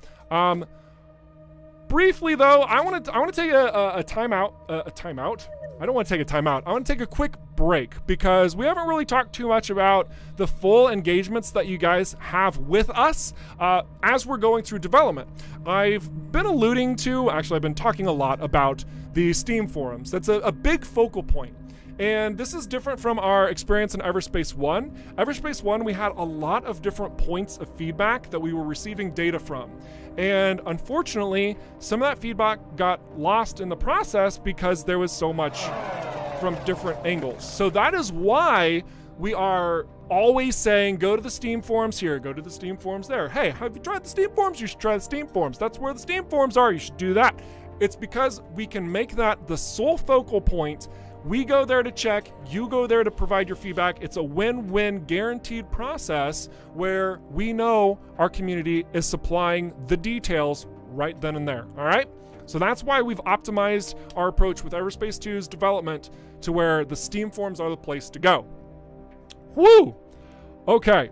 Briefly though, I want to take a timeout. I don't want to take a timeout. I want to take a quick break because we haven't really talked too much about the full engagements that you guys have with us as we're going through development. I've been alluding to, actually I've been talking a lot about the Steam forums. That's a big focal point. And this is different from our experience in EVERSPACE 1. EVERSPACE 1, we had a lot of different points of feedback that we were receiving data from. And unfortunately, some of that feedback got lost in the process because there was so much from different angles. So that is why we are always saying, go to the Steam forums here, go to the Steam forums there. Hey, have you tried the Steam forums? You should try the Steam forums. That's where the Steam forums are. You should do that. It's because we can make that the sole focal point. We go there to check, you go there to provide your feedback. It's a win-win guaranteed process where we know our community is supplying the details right then and there, all right? So that's why we've optimized our approach with EVERSPACE 2's development to where the Steam forums are the place to go. Woo! Okay.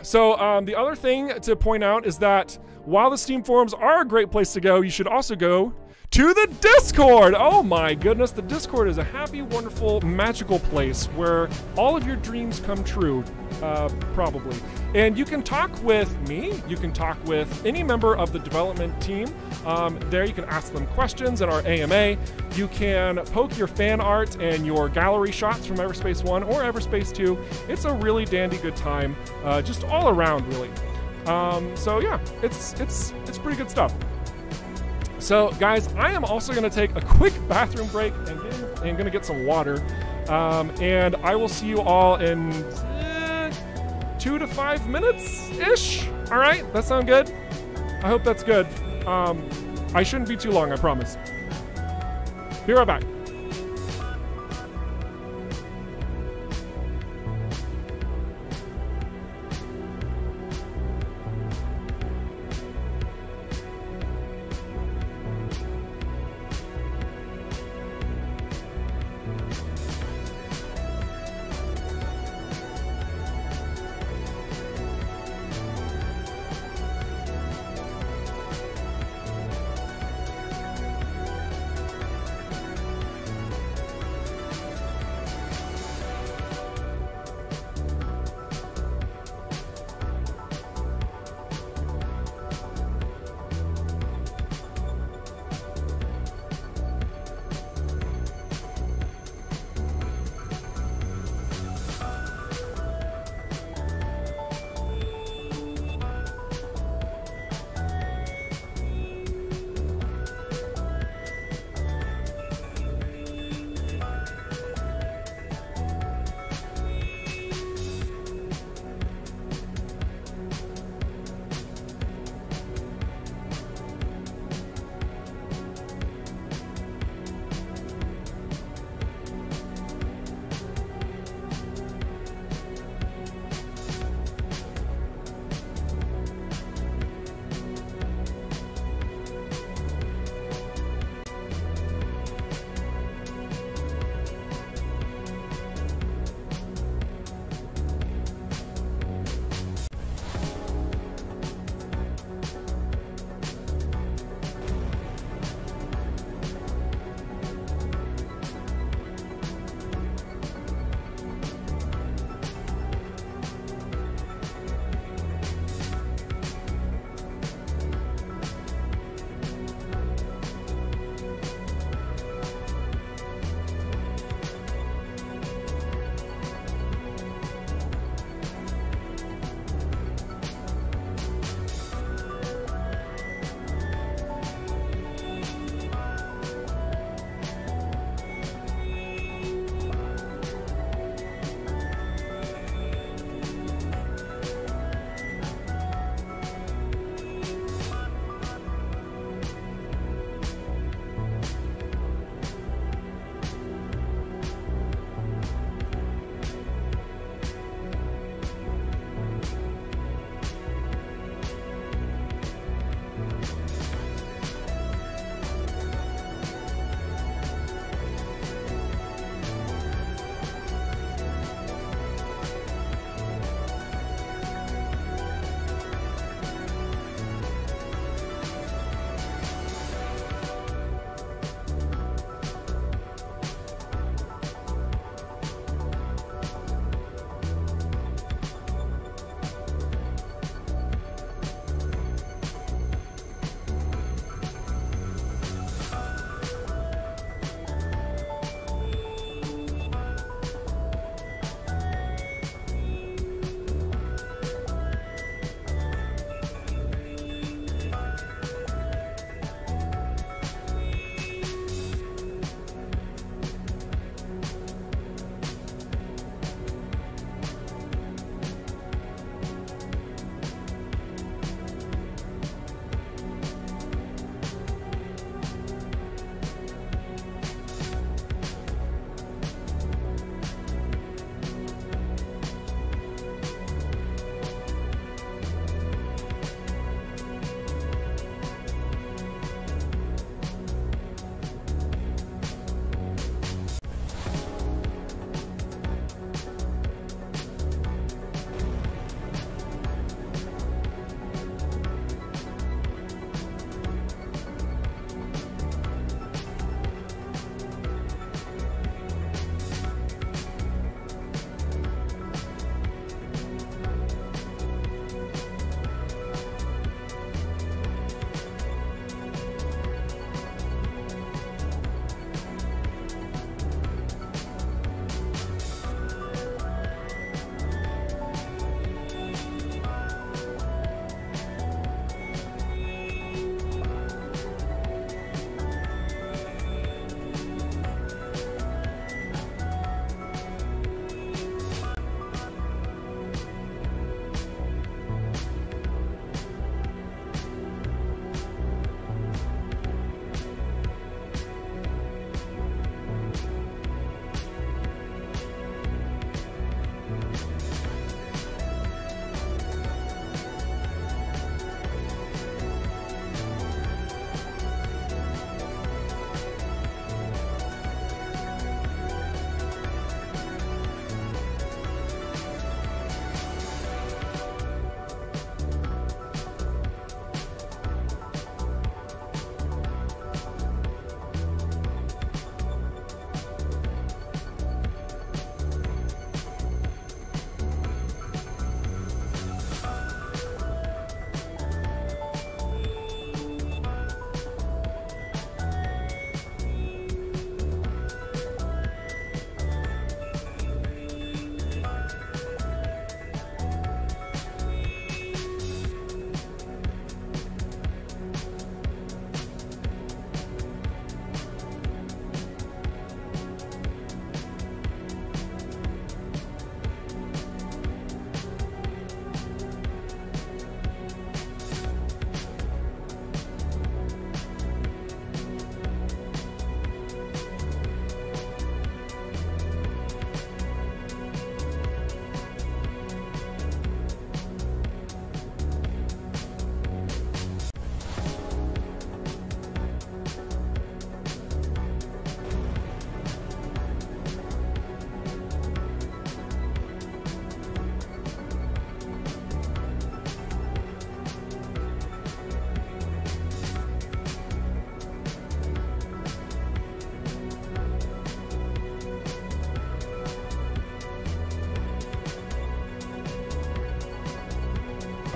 So the other thing to point out is that while the Steam forums are a great place to go, you should also go to the Discord. Oh my goodness, the Discord is a happy, wonderful, magical place where all of your dreams come true, probably. And you can talk with me, you can talk with any member of the development team. There you can ask them questions in our AMA. You can poke your fan art and your gallery shots from EVERSPACE 1 or EVERSPACE 2. It's a really dandy good time, just all around, really. So yeah, it's pretty good stuff. So guys, I am also gonna take a quick bathroom break and gonna get some water. And I will see you all in 2 to 5 minutes-ish. All right, that sound good? I hope that's good. I shouldn't be too long, I promise. Be right back.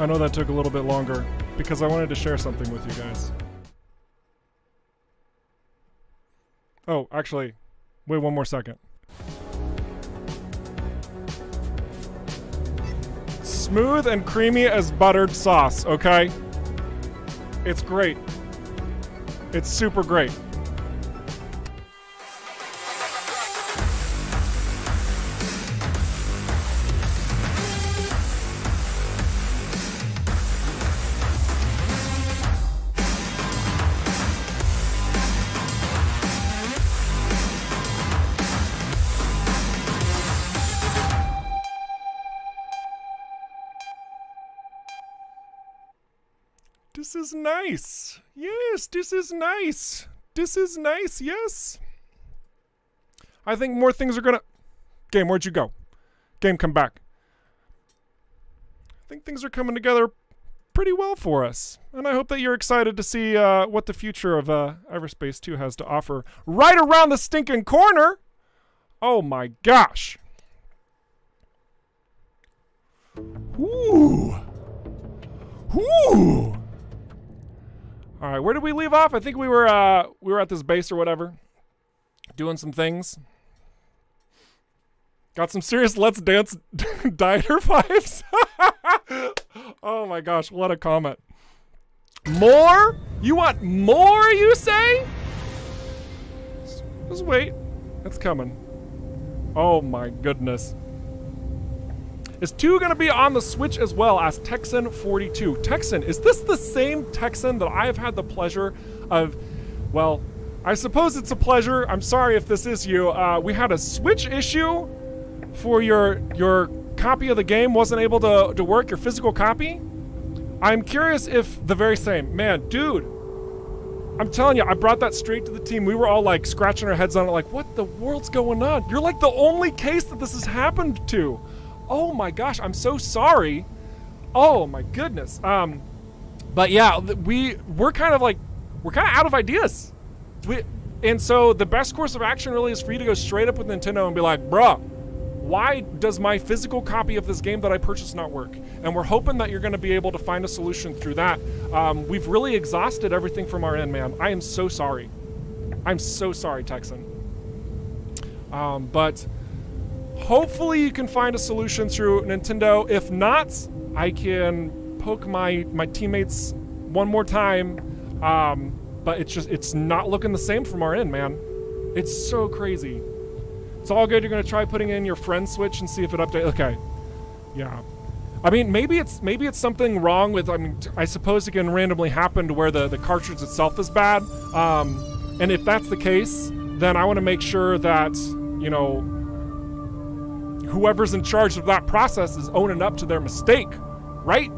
I know that took a little bit longer because I wanted to share something with you guys. Oh, actually, wait one more second. Smooth and creamy as buttered sauce, okay? It's great. It's super great. This is nice. Yes, this is nice. This is nice, yes. I think more things are gonna... Game, where'd you go? Game, come back. I think things are coming together pretty well for us. And I hope that you're excited to see what the future of EVERSPACE 2 has to offer. Right around the stinking corner! Oh my gosh. Ooh. Ooh. All right, where did we leave off? I think we were at this base or whatever, doing some things. Got some serious Let's Dance dieter vibes. Oh my gosh, what a comment. More? You want more, you say? Just wait, it's coming. Oh my goodness. Is 2 gonna be on the Switch as well as Texan42? Texan, is this the same Texan that I have had the pleasure of, well, I suppose it's a pleasure. I'm sorry if this is you. We had a Switch issue for your copy of the game wasn't able to work, your physical copy. I'm curious if the very same. Man, dude, I'm telling you, I brought that straight to the team. We were all like scratching our heads on it like, what the world's going on? You're like the only case that this has happened to. Oh my gosh, I'm so sorry. Oh my goodness. But yeah, we're kind of out of ideas. And so the best course of action really is for you to go straight up with Nintendo and be like, bruh, why does my physical copy of this game that I purchased not work? And we're hoping that you're gonna be able to find a solution through that. We've really exhausted everything from our end, man. I am so sorry. I'm so sorry, Texan. But hopefully you can find a solution through Nintendo. If not, I can poke my teammates one more time. But it's not looking the same from our end, man. It's so crazy. It's all good. You're gonna try putting in your friend Switch and see if it updates. Okay, yeah. I mean, maybe it's something wrong with. I mean, I suppose it can randomly happen to where the cartridge itself is bad. And if that's the case, then I want to make sure that, you know, whoever's in charge of that process is owning up to their mistake, right?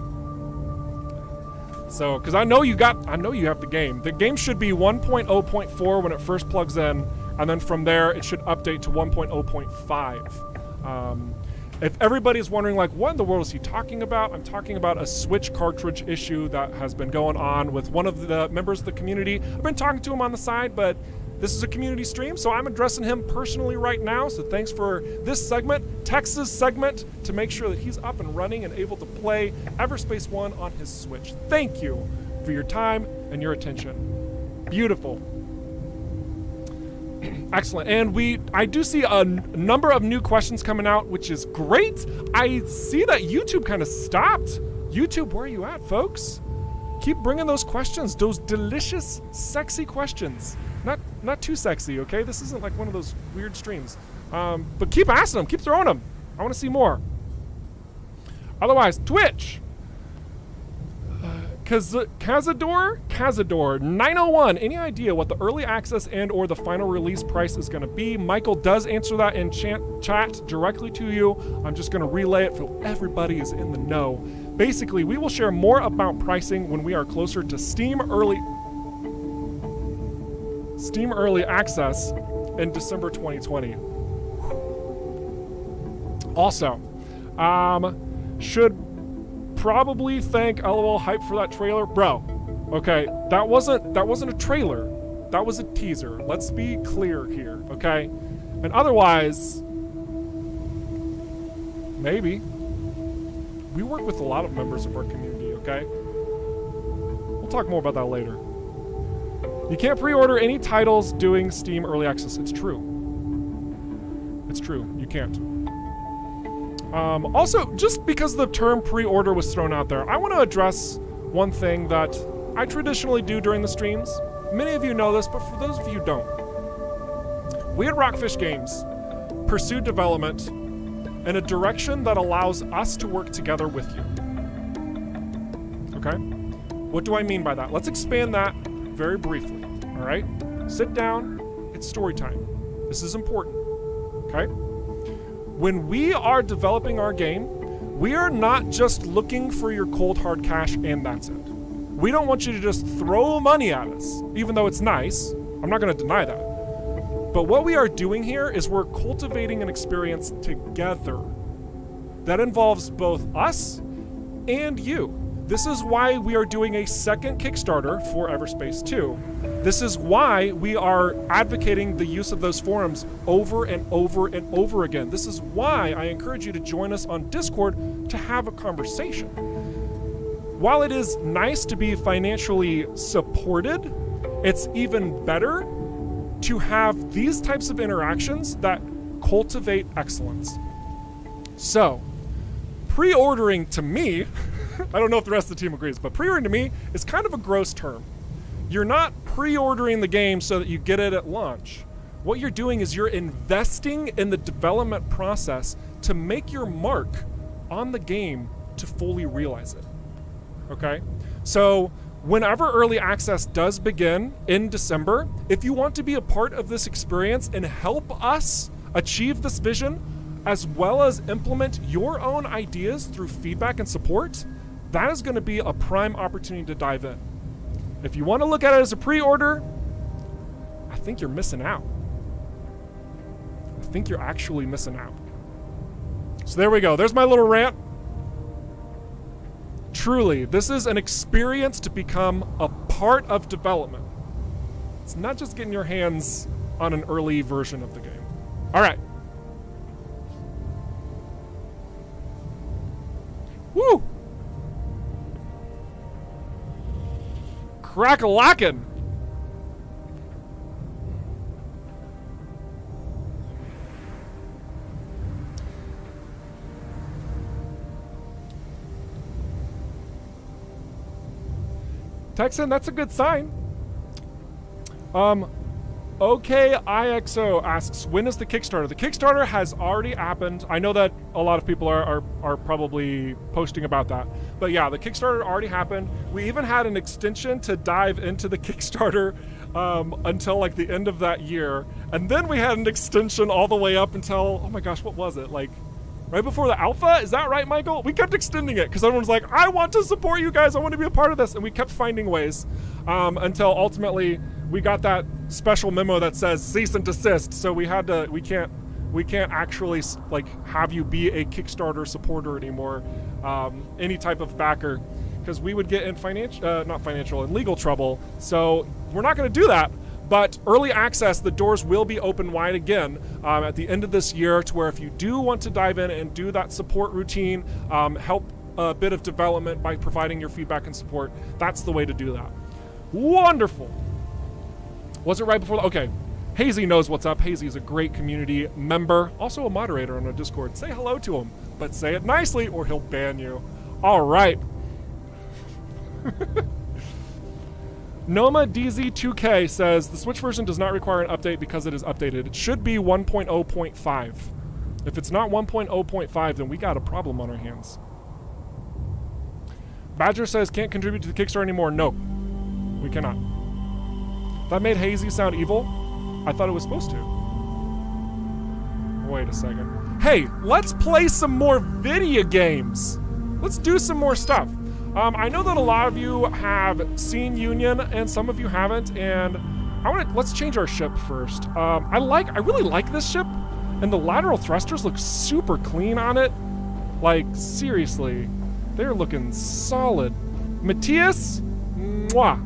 So, because I know you have the game. The game should be 1.0.4 when it first plugs in, and then from there it should update to 1.0.5. If everybody's wondering, like, what in the world is he talking about? I'm talking about a Switch cartridge issue that has been going on with one of the members of the community. I've been talking to him on the side, but this is a community stream, so I'm addressing him personally right now. So thanks for this segment, Tex's segment, to make sure that he's up and running and able to play EVERSPACE 1 on his Switch. Thank you for your time and your attention. Beautiful. Excellent. And I do see a number of new questions coming out, which is great. I see that YouTube kind of stopped. YouTube, where are you at, folks? Keep bringing those questions, those delicious, sexy questions. Not too sexy, okay? This isn't like one of those weird streams. But keep asking them, keep throwing them. I want to see more. Otherwise, Twitch. Cazador 901. Any idea what the early access and or the final release price is going to be? Michael does answer that in chat directly to you. I'm just going to relay it so everybody is in the know. Basically, we will share more about pricing when we are closer to Steam early access in December 2020. Also, should probably thank LOL Hype for that trailer, bro. Okay, that wasn't a trailer. That was a teaser. Let's be clear here, okay? And otherwise, maybe We work with a lot of members of our community, okay? We'll talk more about that later. You can't pre-order any titles doing Steam Early Access. It's true. It's true. You can't. Also, just because the term pre-order was thrown out there, I want to address one thing that I traditionally do during the streams. Many of you know this, but for those of you who don't, we at Rockfish Games pursue development in a direction that allows us to work together with you. Okay? What do I mean by that? Let's expand that very briefly, all right? Sit down, it's story time. This is important, okay? When we are developing our game, we are not just looking for your cold hard cash and that's it. We don't want you to just throw money at us, even though it's nice. I'm not gonna deny that. But what we are doing here is we're cultivating an experience together that involves both us and you. This is why we are doing a second Kickstarter for EVERSPACE 2. This is why we are advocating the use of those forums over and over and over again. This is why I encourage you to join us on Discord to have a conversation. While it is nice to be financially supported, it's even better to have these types of interactions that cultivate excellence. So, pre-ordering to me, I don't know if the rest of the team agrees, but pre-ordering to me is kind of a gross term. You're not pre-ordering the game so that you get it at launch. What you're doing is you're investing in the development process to make your mark on the game to fully realize it. Okay? So, whenever early access does begin in December, if you want to be a part of this experience and help us achieve this vision, as well as implement your own ideas through feedback and support, that is going to be a prime opportunity to dive in. If you want to look at it as a pre-order, I think you're missing out. I think you're actually missing out. So there we go. There's my little rant. Truly, this is an experience to become a part of development. It's not just getting your hands on an early version of the game. All right. Woo! Crack-a-lackin'! Texan, that's a good sign. Okay, IXO asks, when is the Kickstarter? The Kickstarter has already happened. I know that a lot of people are probably posting about that. But yeah, the Kickstarter already happened. We even had an extension to dive into the Kickstarter until like the end of that year. And then we had an extension all the way up until, oh my gosh, what was it? Like, right before the alpha? Is that right, Michael? We kept extending it because everyone's like, I want to support you guys. I want to be a part of this. And we kept finding ways until ultimately we got that special memo that says cease and desist. So we had to, we can't actually like have you be a Kickstarter supporter anymore, any type of backer, because we would get in in legal trouble. So we're not going to do that. But early access, the doors will be open wide again at the end of this year, to where if you do want to dive in and do that support routine, help a bit of development by providing your feedback and support, that's the way to do that. Wonderful. Was it right before? Okay. Hazy knows what's up. Hazy is a great community member, also a moderator on our Discord. Say hello to him, but say it nicely or he'll ban you. All right. Noma DZ2K says, the Switch version does not require an update because it is updated. It should be 1.0.5. If it's not 1.0.5, then we got a problem on our hands. Badger says, can't contribute to the Kickstarter anymore. No, we cannot. That made Hazy sound evil? I thought it was supposed to. Wait a second. Hey, let's play some more video games. Let's do some more stuff. I know that a lot of you have seen Union and some of you haven't, and let's change our ship first. I really like this ship, and the lateral thrusters look super clean on it. Like, seriously, they're looking solid. Matthias, mwah.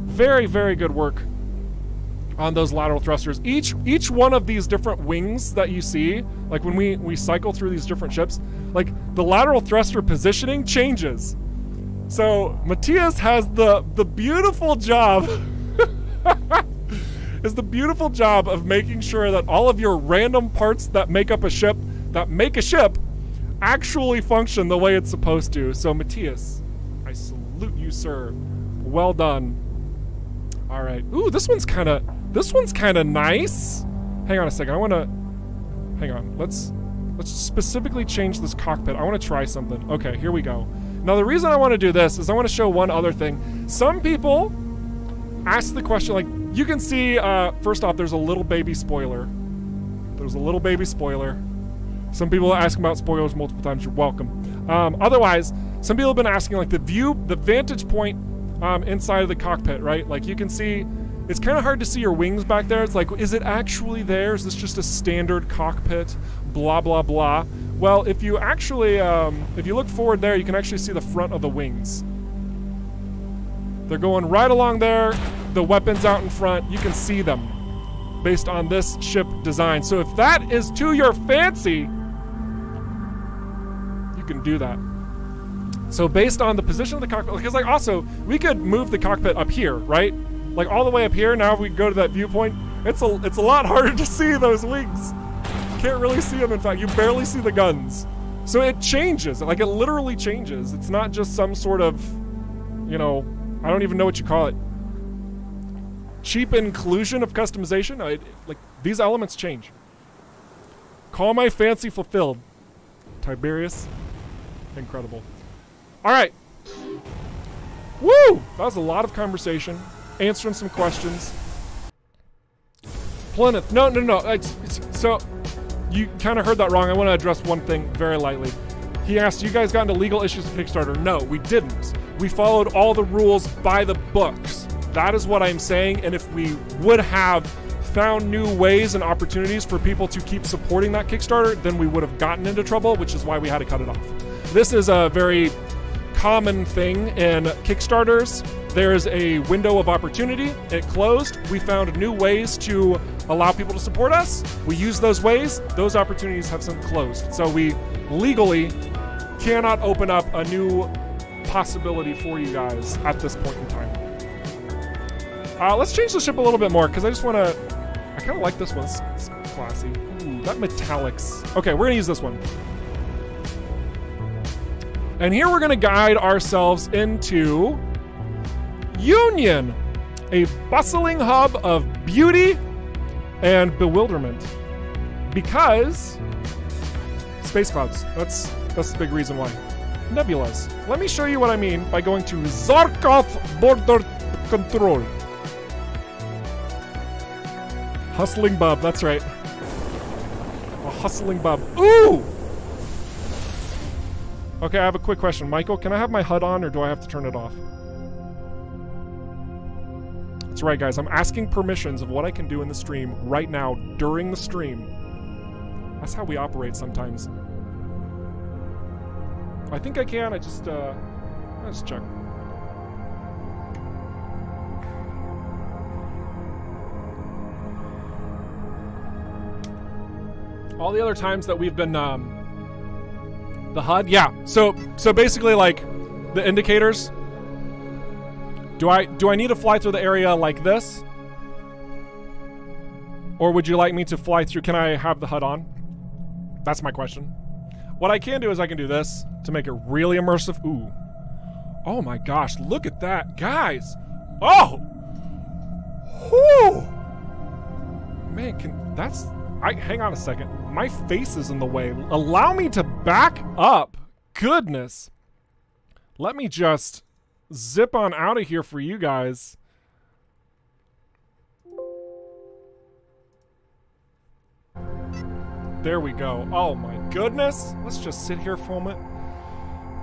Very, very good work on those lateral thrusters. Each one of these different wings that you see, like when we cycle through these different ships, like the lateral thruster positioning changes. So Matthias has the beautiful job is the beautiful job of making sure that all of your random parts that make up a ship, actually function the way it's supposed to. So Matthias, I salute you, sir. Well done. All right. Ooh, this one's kind of nice. Hang on a second. Hang on. Let's specifically change this cockpit. I want to try something. Okay, here we go. Now, the reason I want to do this is I want to show one other thing. Some people ask the question, like, you can see, first off, there's a little baby spoiler. There's a little baby spoiler. Some people are asking about spoilers multiple times. You're welcome. Otherwise, some people have been asking, like, the vantage point inside of the cockpit, right? Like, you can see, it's kind of hard to see your wings back there. It's like, is it actually there? Is this just a standard cockpit? Blah, blah, blah. Well, if you actually, if you look forward there, you can actually see the front of the wings. They're going right along there. The weapons out in front, you can see them based on this ship design. So if that is to your fancy, you can do that. So based on the position of the cockpit, because like also, we could move the cockpit up here, right? Like all the way up here. Now if we go to that viewpoint, it's a lot harder to see those wings. You can't really see them. In fact, you barely see the guns. So it changes, like it literally changes. It's not just some sort of, you know, I don't even know what you call it. Cheap inclusion of customization. Like these elements change. Call my fancy fulfilled. Tiberius. Incredible. All right. Woo! That was a lot of conversation. Answering some questions. Plymouth. No. So, you kind of heard that wrong. I want to address one thing very lightly. He asked, you guys got into legal issues with Kickstarter? No, we didn't. We followed all the rules by the books. That is what I'm saying. And if we would have found new ways and opportunities for people to keep supporting that Kickstarter, then we would have gotten into trouble, which is why we had to cut it off. This is a very common thing in Kickstarters. There's a window of opportunity. It closed. We found new ways to allow people to support us. We use those ways. Those opportunities have since closed. So we legally cannot open up a new possibility for you guys at this point in time. Let's change the ship a little bit more because I just want to... I kind of like this one. It's classy. Ooh, that metallics. Okay, we're going to use this one. And here we're going to guide ourselves into Union, a bustling hub of beauty and bewilderment. Because space clouds. That's the big reason why. Nebulas. Let me show you what I mean by going to Zarkov Border Control. Hustling bub, that's right. A hustling bub. Ooh! Okay, I have a quick question. Michael, can I have my HUD on or do I have to turn it off? That's right, guys. I'm asking permissions of what I can do in the stream right now during the stream. That's how we operate sometimes. I think I can. Let's check. All the other times that we've been, the HUD, yeah. So basically, like, the indicators. Do I need to fly through the area like this? Or would you like me to fly through? Can I have the HUD on? That's my question. What I can do is I can do this to make it really immersive. Ooh. Oh my gosh, look at that. Guys. Oh! Whew! Man, hang on a second. My face is in the way. Allow me to back up. Goodness. Let me just zip on out of here for you guys. There we go. Oh my goodness. Let's just sit here for a moment.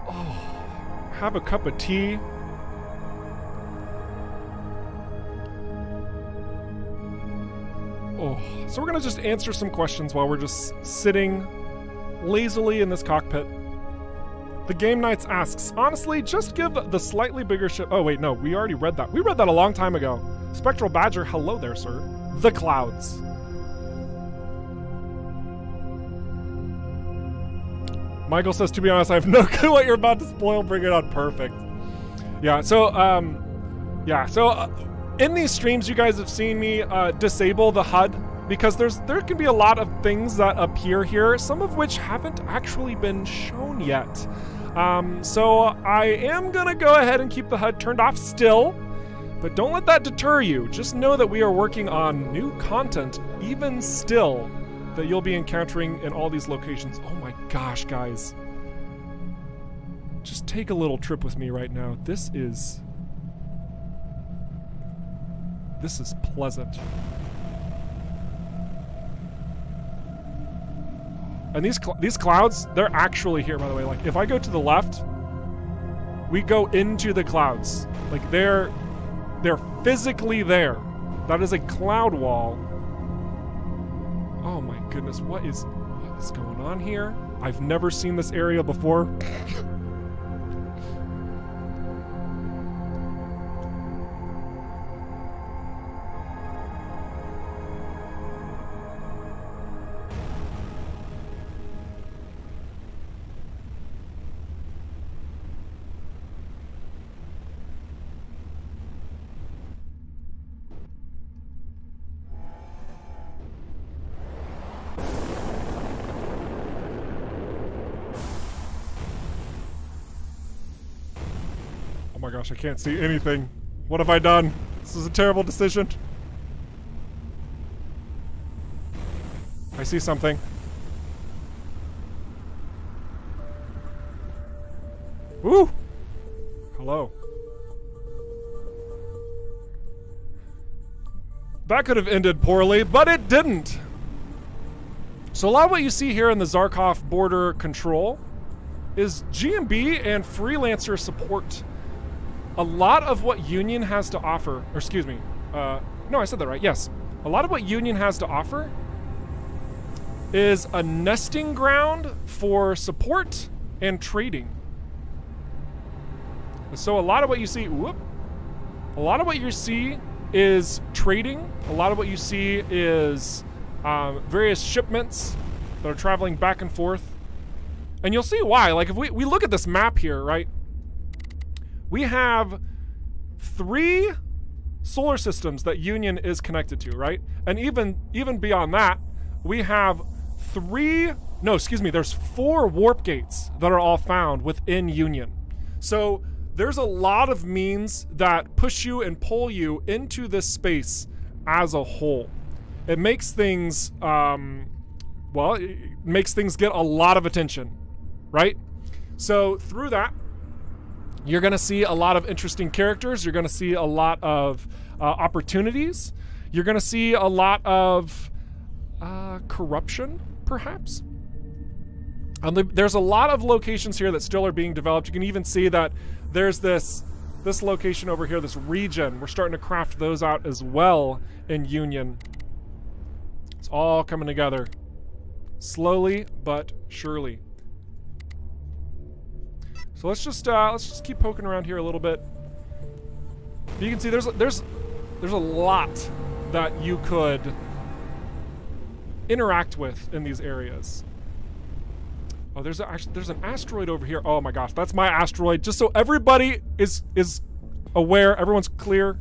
Oh, have a cup of tea. Oh, so we're gonna just answer some questions while we're just sitting lazily in this cockpit. The Game Knights asks, honestly, just give the slightly bigger ship. Oh wait, no, we already read that. We read that a long time ago. Spectral Badger, hello there, sir. the clouds. Michael says, to be honest, I have no clue what you're about to spoil. Bring it on. Perfect. Yeah, so, in these streams, you guys have seen me disable the HUD because there can be a lot of things that appear here, some of which haven't actually been shown yet. So I am gonna go ahead and keep the HUD turned off still, but don't let that deter you. Just know that we are working on new content, even still, that you'll be encountering in all these locations. Oh my gosh, guys. Just take a little trip with me right now. This is pleasant. And these clouds, they're actually here, by the way. Like, if I go to the left, we go into the clouds. Like, they're physically there. That is a cloud wall. Oh my goodness, what is going on here? I've never seen this area before. Oh my gosh, I can't see anything. What have I done? This is a terrible decision. I see something. Woo! Hello. That could have ended poorly, but it didn't. So a lot of what you see here in the Zarkov border control is GMB and freelancer support. A lot of what Union has to offer, or excuse me, no, I said that right, yes. A lot of what Union has to offer is a nesting ground for support and trading. So a lot of what you see, a lot of what you see is trading. A lot of what you see is various shipments that are traveling back and forth. And you'll see why. Like, if we look at this map here, right? We have 3 solar systems that Union is connected to, right? And even beyond that, we have there's 4 warp gates that are all found within Union. So there's a lot of means that push you and pull you into this space as a whole. It makes things, it makes things get a lot of attention, right? So through that, you're gonna see a lot of interesting characters. You're gonna see a lot of opportunities. You're gonna see a lot of corruption, perhaps. There's a lot of locations here that still are being developed. You can even see that there's this location over here, this region. We're starting to craft those out as well in Union. It's all coming together, slowly but surely. So let's just keep poking around here a little bit. You can see there's a lot that you could interact with in these areas. Oh, there's an asteroid over here. Oh my gosh, that's my asteroid. Just so everybody is aware, everyone's clear.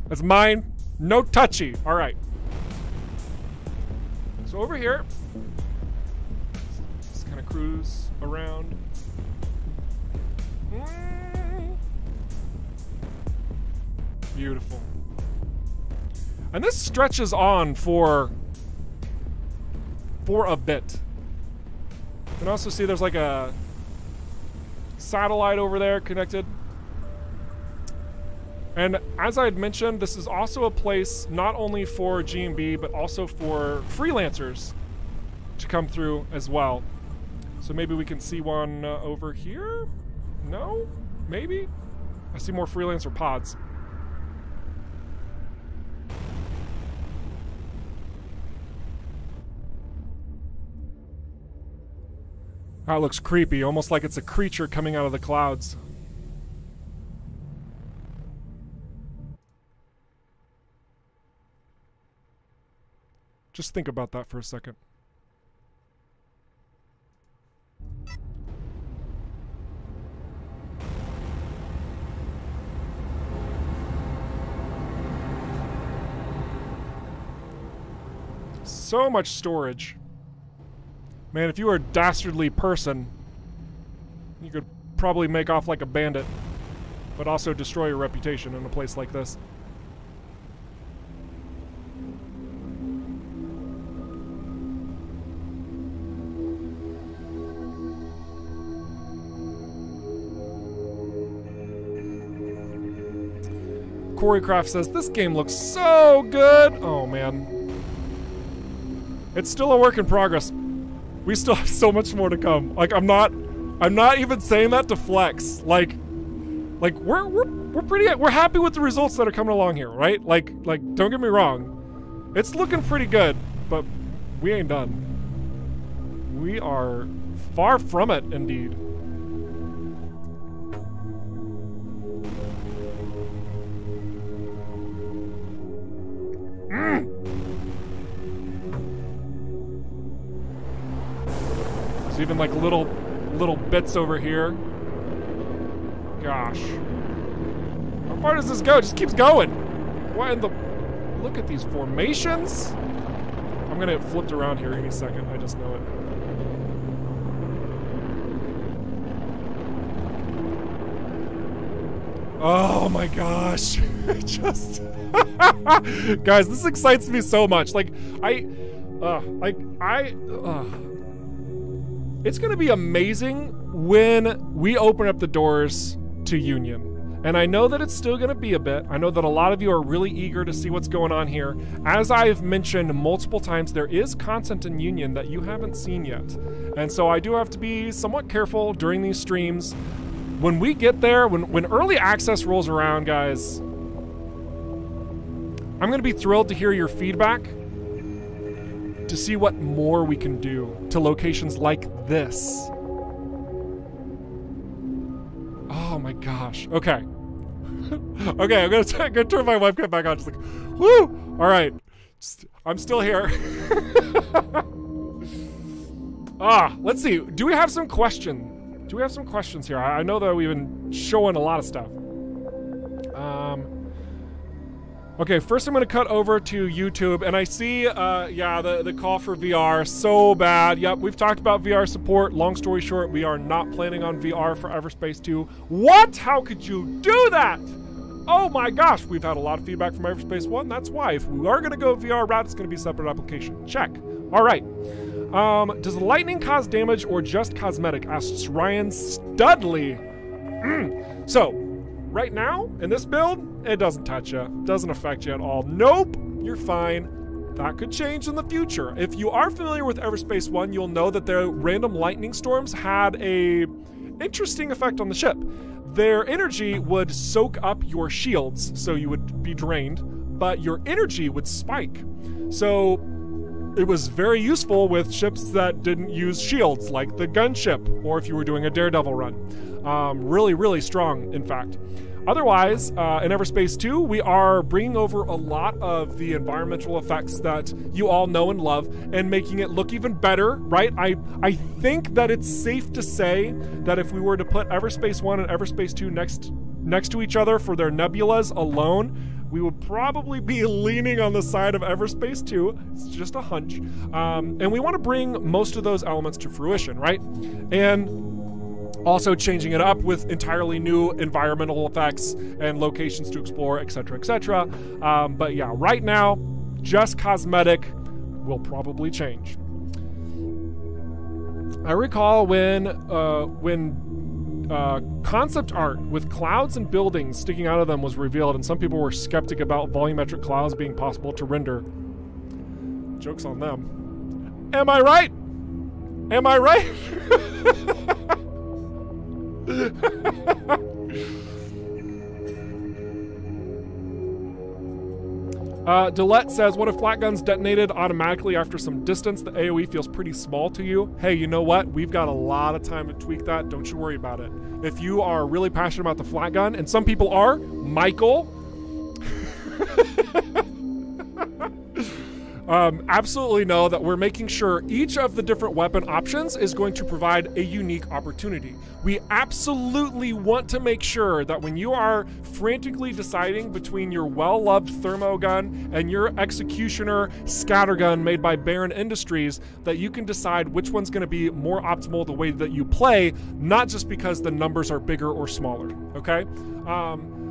That's mine. No touchy. All right. So over here, just kind of cruise around. Beautiful. And this stretches on for a bit. You can also see there's like a satellite over there connected. And as I had mentioned, this is also a place not only for GMB, but also for freelancers to come through as well. So maybe we can see one over here? No? Maybe? I see more freelancer pods. That looks creepy, almost like it's a creature coming out of the clouds. Just think about that for a second. So much storage. Man, if you were a dastardly person, you could probably make off like a bandit, but also destroy your reputation in a place like this. Coreycraft says, this game looks so good. Oh, man. It's still a work in progress. We still have so much more to come. Like, I'm not even saying that to flex. Like we're happy with the results that are coming along here, right? Like don't get me wrong. It's looking pretty good, but we ain't done. We are far from it, indeed. There's even like little bits over here. Gosh. How far does this go? It just keeps going. What in the... Look at these formations. I'm gonna get flipped around here any second. I just know it. Oh my gosh. Just... Guys, this excites me so much. Like, it's gonna be amazing when we open up the doors to Union. And I know that it's still gonna be a bit. I know that a lot of you are really eager to see what's going on here. As I've mentioned multiple times, there is content in Union that you haven't seen yet. And so I do have to be somewhat careful during these streams. When we get there, when early access rolls around, guys, I'm gonna be thrilled to hear your feedback, to see what more we can do to locations like this. Oh my gosh. Okay. Okay, I'm gonna turn my webcam back on. Just like, woo! All right. I'm still here. Let's see. Do we have some questions? Do we have some questions here? I know that we've been showing a lot of stuff. Okay, first I'm gonna cut over to YouTube, and I see, yeah, the call for VR, so bad. Yep, we've talked about VR support. Long story short, we are not planning on VR for EVERSPACE 2. What? How could you do that? Oh my gosh, we've had a lot of feedback from EVERSPACE 1. That's why, if we are gonna go VR route, it's gonna be a separate application. Check. All right. Does the lightning cause damage or just cosmetic? Asks Ryan Studley. So, right now, in this build, it doesn't touch you. Doesn't affect you at all. Nope, you're fine. That could change in the future. If you are familiar with EVERSPACE 1, you'll know that the random lightning storms had a interesting effect on the ship. Their energy would soak up your shields, so you would be drained, but your energy would spike. So it was very useful with ships that didn't use shields, like the gunship, or if you were doing a Daredevil run. Really, really strong, in fact. Otherwise, in EVERSPACE 2, we are bringing over a lot of the environmental effects that you all know and love and making it look even better, right? I think that it's safe to say that if we were to put EVERSPACE 1 and EVERSPACE 2 next to each other for their nebulas alone, we would probably be leaning on the side of EVERSPACE 2. It's just a hunch. And we want to bring most of those elements to fruition, right? And also changing it up with entirely new environmental effects and locations to explore, etc., etc. But yeah, right now, just cosmetic will probably change. I recall when concept art with clouds and buildings sticking out of them was revealed, and some people were skeptic about volumetric clouds being possible to render. Joke's on them. Am I right? Am I right? Delette says, what if flat guns detonated automatically after some distance? The AoE feels pretty small to you. Hey, you know what? We've got a lot of time to tweak that. Don't you worry about it. If you are really passionate about the flat gun, and some people are, Michael. absolutely know that we're making sure each of the different weapon options is going to provide a unique opportunity. We absolutely want to make sure that when you are frantically deciding between your well-loved thermogun and your executioner scattergun made by Baron Industries, that you can decide which one's going to be more optimal the way that you play, not just because the numbers are bigger or smaller, okay?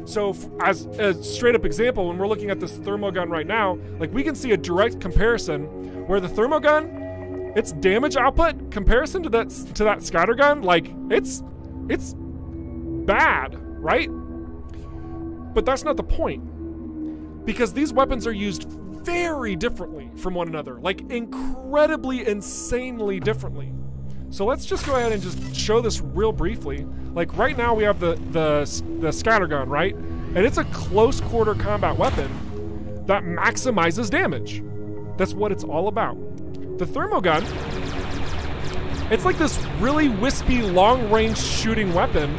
So as a straight up example, when we're looking at this thermogun right now, like we can see a direct comparison where the thermogun, its damage output comparison to that scattergun, like it's bad, right? But that's not the point, because these weapons are used very differently from one another, like incredibly, insanely differently. So let's just go ahead and just show this real briefly. Like right now we have the scattergun, right? And it's a close quarter combat weapon that maximizes damage. That's what it's all about. The thermogun, it's like this really wispy long range shooting weapon,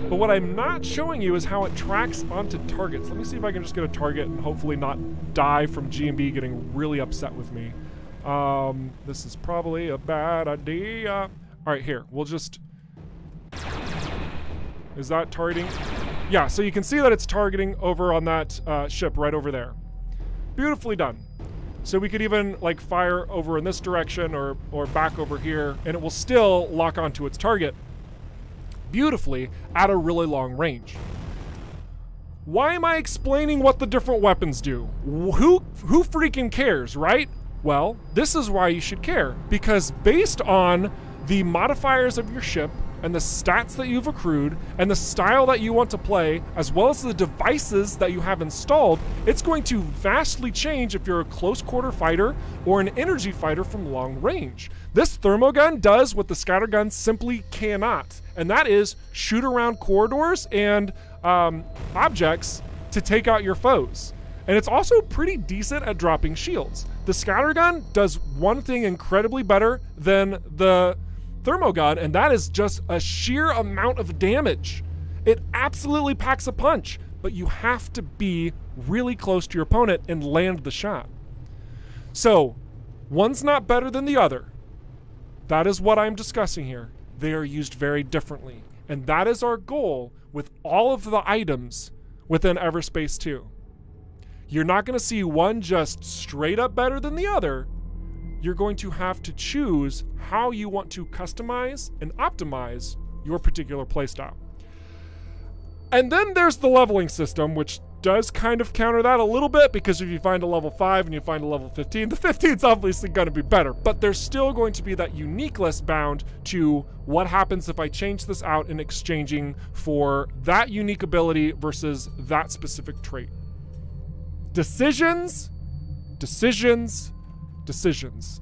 but what I'm not showing you is how it tracks onto targets. Let me see if I can just get a target and hopefully not die from G&B getting really upset with me. This is probably a bad idea. All right, here, we'll just... Is that targeting? Yeah, so you can see that it's targeting over on that ship right over there. Beautifully done. So we could even like fire over in this direction or back over here, and it will still lock onto its target beautifully at a really long range. Why am I explaining what the different weapons do? Who freaking cares, right? Well, this is why you should care, because based on the modifiers of your ship and the stats that you've accrued and the style that you want to play, as well as the devices that you have installed, it's going to vastly change if you're a close quarter fighter or an energy fighter from long range. This thermogun does what the scattergun simply cannot, and that is shoot around corridors and objects to take out your foes. And it's also pretty decent at dropping shields. The scattergun does one thing incredibly better than the thermogun, and that is just a sheer amount of damage. It absolutely packs a punch, but you have to be really close to your opponent and land the shot. So, one's not better than the other. That is what I'm discussing here. They are used very differently, and that is our goal with all of the items within EVERSPACE 2. You're not going to see one just straight up better than the other. You're going to have to choose how you want to customize and optimize your particular playstyle. And then there's the leveling system, which does kind of counter that a little bit, because if you find a level 5 and you find a level 15, the 15 is obviously going to be better, but there's still going to be that uniqueness bound to what happens if I change this out in exchanging for that unique ability versus that specific trait. Decisions, decisions, decisions.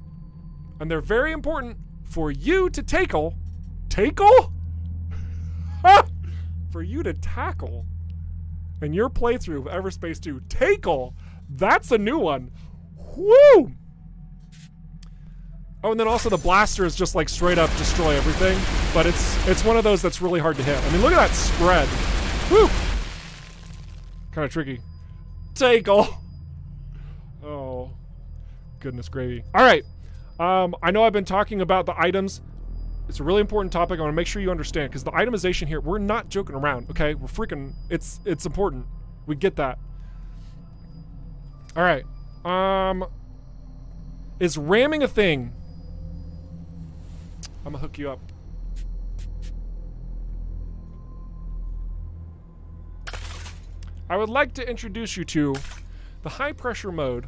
And they're very important for you to tackle. For you to tackle in your playthrough of EVERSPACE 2. Tackle! That's a new one. Woo! Oh, and then also the blaster is just like straight up destroy everything, but it's one of those that's really hard to hit. I mean, look at that spread. Woo! Kind of tricky. Tackle! Oh, goodness gravy. All right. I know I've been talking about the items. It's a really important topic. I want to make sure you understand, because the itemization here, we're not joking around, okay? We're freaking, it's important. We get that. All right. Is ramming a thing? I'm gonna hook you up. I would like to introduce you to the high pressure mode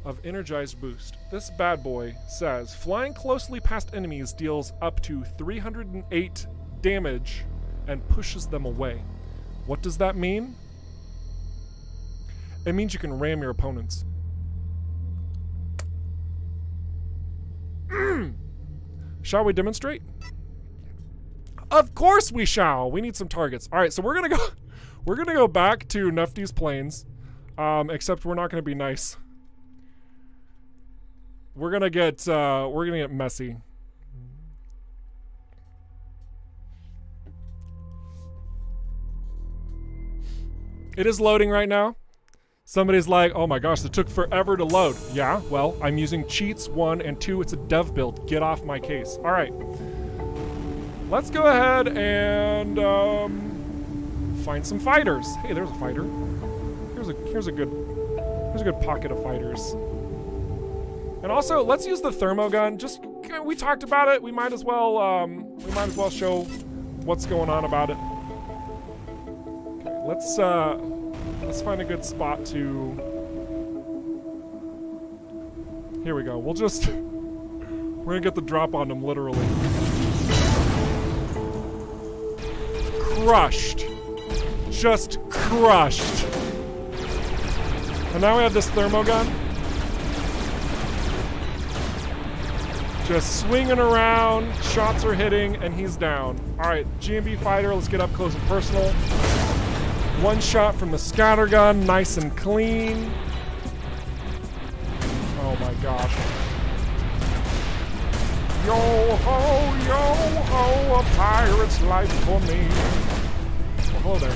of Energized Boost. This bad boy says, flying closely past enemies deals up to 308 damage and pushes them away. What does that mean? It means you can ram your opponents. Shall we demonstrate? Of course we shall. We need some targets. All right, so we're gonna go back to Nefty's plains, except we're not gonna be nice. We're gonna get messy. It is loading right now, Somebody's like, oh my gosh, it took forever to load. Yeah, well, I'm using cheats, 1, and 2, it's a dev build. Get off my case. All right. Let's go ahead and find some fighters. Hey, there's a fighter. Here's a good pocket of fighters. And also, let's use the thermogun. Just we talked about it. We might as well show what's going on about it. Okay, let's find a good spot to. Here we go. We're gonna get the drop on them literally. Crushed. Just crushed. And now we have this thermogun. Just swinging around, shots are hitting, and he's down. All right, GMB fighter, let's get up close and personal. One shot from the scattergun, nice and clean. Oh my gosh. Yo ho, a pirate's life for me. Oh, hello there.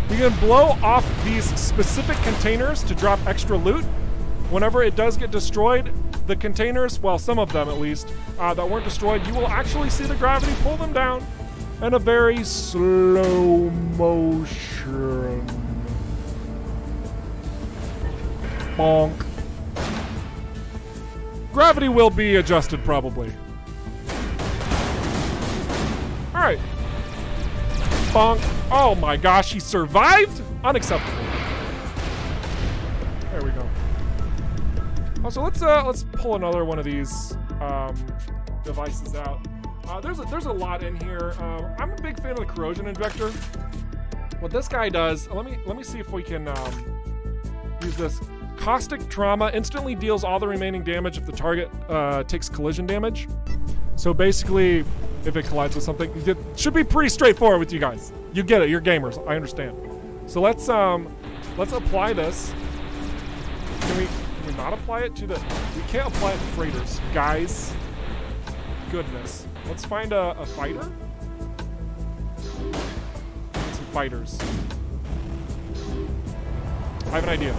We can blow off these specific containers to drop extra loot. Whenever it does get destroyed, the containers, well, some of them at least, that weren't destroyed, you will actually see the gravity pull them down in a very slow motion. Bonk. Gravity will be adjusted, probably. All right. Bonk. Oh my gosh, he survived? Unacceptable. There we go. Also, let's pull another one of these devices out. There's a lot in here. I'm a big fan of the corrosion injector. What this guy does, let me see if we can use this. Caustic trauma instantly deals all the remaining damage if the target takes collision damage. So basically, if it collides with something, it should be pretty straightforward with you guys. You get it, you're gamers, I understand. So let's apply this. Can we not apply it to the, we can't apply it to freighters, guys. Goodness. Let's find a fighter. Some fighters. I have an idea.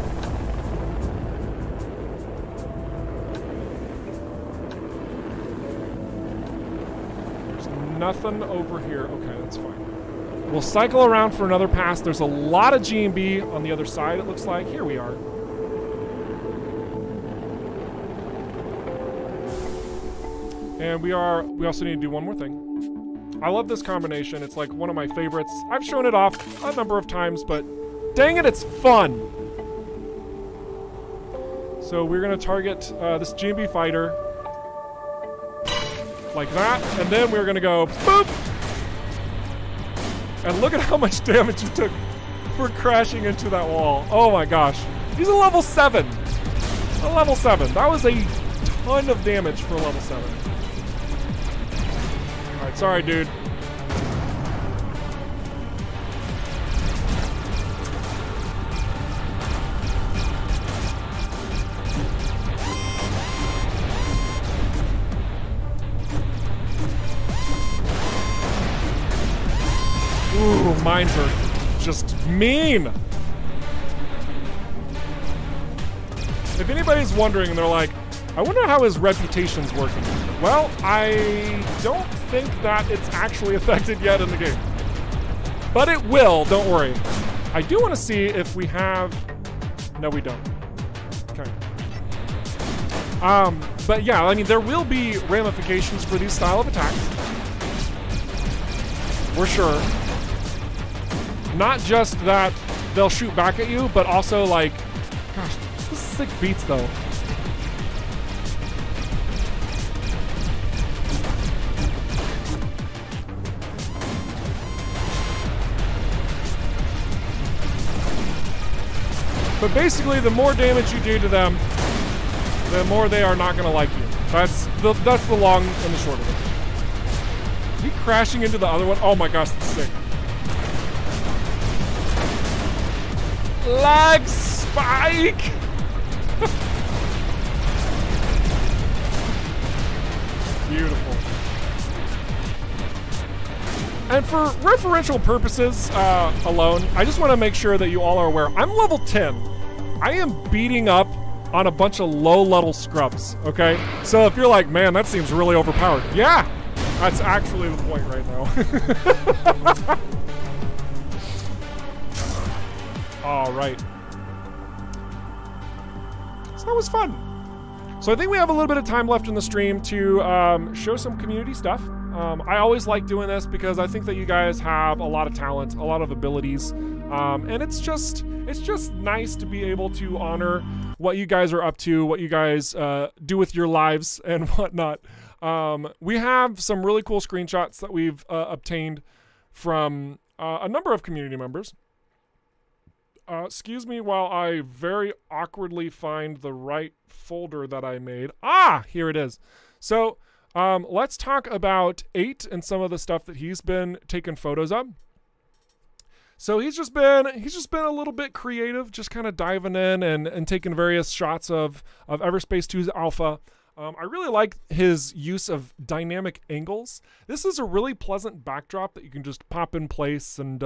There's nothing over here. Okay, that's fine. We'll cycle around for another pass. There's a lot of G&B on the other side, it looks like. Here we are. And we also need to do one more thing. I love this combination. It's like one of my favorites. I've shown it off a number of times, but dang it, it's fun. So we're gonna target this G&B fighter like that, and then we're gonna go boop. And look at how much damage you took for crashing into that wall. Oh my gosh. He's a level 7. A level 7. That was a ton of damage for a level 7. Alright, sorry, dude. Ooh, mines are just mean. If anybody's wondering and they're like, I wonder how his reputation's working. Well, I don't think that it's actually affected yet in the game. But it will, don't worry. I do want to see if we have... No, we don't. Okay. But yeah, I mean, there will be ramifications for these style of attacks. For sure. Not just that they'll shoot back at you, but also like, gosh, this is sick beats though. But basically, the more damage you do to them, the more they are not going to like you. That's the long and the short of it. Is he crashing into the other one? Oh my gosh, that's sick. Lag spike! Beautiful. And for referential purposes alone, I just want to make sure that you all are aware, I'm level 10. I am beating up on a bunch of low-level scrubs, okay? So if you're like, man, that seems really overpowered. Yeah, that's actually the point right now. All right. So that was fun. So I think we have a little bit of time left in the stream to show some community stuff. I always like doing this because I think that you guys have a lot of talent, a lot of abilities, and it's just nice to be able to honor what you guys are up to, what you guys do with your lives and whatnot. We have some really cool screenshots that we've obtained from a number of community members. Excuse me while I very awkwardly find the right folder that I made. Ah, here it is. So let's talk about 8 and some of the stuff that he's been taking photos of. So he's just been a little bit creative, just kind of diving in and taking various shots of EVERSPACE 2's alpha. I really like his use of dynamic angles. This is a really pleasant backdrop that you can just pop in place and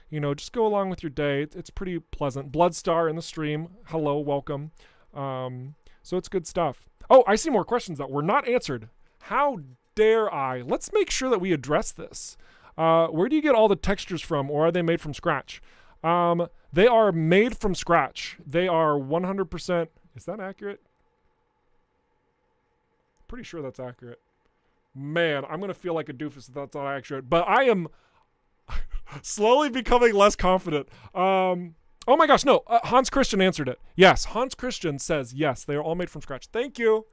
you know, just go along with your day. It's pretty pleasant. Bloodstar in the stream. Hello, welcome. So it's good stuff. Oh, I see more questions that were not answered. How dare I? Let's make sure that we address this. Where do you get all the textures from, or are they made from scratch? They are made from scratch. They are 100%. Is that accurate? Pretty sure that's accurate. Man, I'm going to feel like a doofus if that's not accurate. But I am slowly becoming less confident. Oh my gosh, no. Hans Christian answered it. Yes, Hans Christian says yes. They are all made from scratch. Thank you.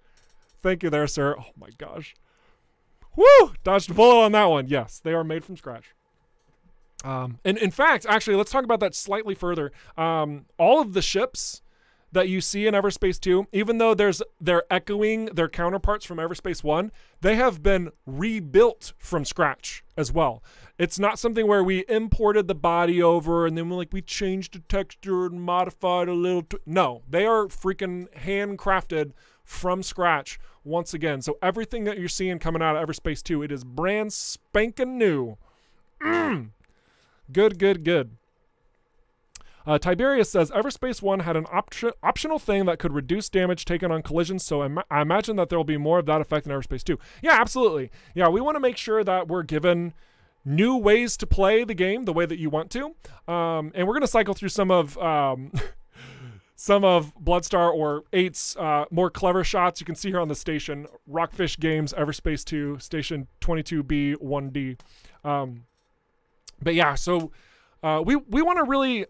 Thank you there, sir. Oh my gosh. Woo! Dodged a bullet on that one. Yes, they are made from scratch. And in fact, actually, let's talk about that slightly further. All of the ships that you see in EVERSPACE 2, even though they're echoing their counterparts from EVERSPACE 1, they have been rebuilt from scratch as well. It's not something where we imported the body over and then we changed the texture and modified a little. No, they are freaking handcrafted from scratch once again. So everything that you're seeing coming out of EVERSPACE 2, it is brand spanking new. Good, good, good. Tiberius says, EVERSPACE 1 had an optional thing that could reduce damage taken on collisions, so I imagine that there will be more of that effect in EVERSPACE 2. Yeah, absolutely. Yeah, we want to make sure that we're given new ways to play the game the way that you want to. And we're going to cycle through some of Bloodstar or 8's more clever shots. You can see here on the station, Rockfish Games, EVERSPACE 2, Station 22B, 1D. But yeah, so we want to really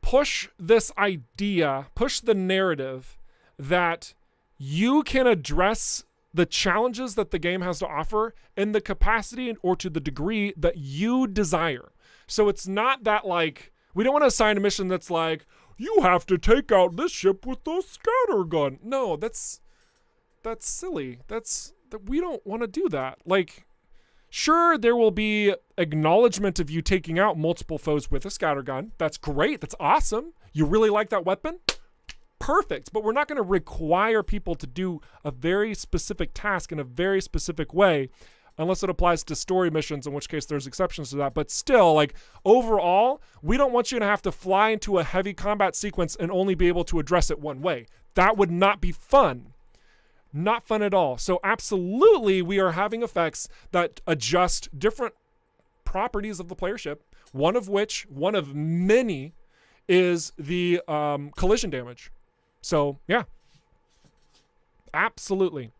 push this idea, push the narrative that you can address the challenges that the game has to offer in the capacity or to the degree that you desire. So it's not that we don't want to assign a mission that's like, you have to take out this ship with the scatter gun. No, that's silly. We don't want to do that. Sure, there will be acknowledgement of you taking out multiple foes with a scatter gun. That's great. That's awesome. You really like that weapon? Perfect. But we're not going to require people to do a very specific task in a very specific way unless it applies to story missions, in which case there's exceptions to that. But still, overall, we don't want you to have to fly into a heavy combat sequence and only be able to address it one way. That would not be fun. Not fun at all. So absolutely, we are having effects that adjust different properties of the player ship, one of many, is the collision damage. So, yeah. Absolutely.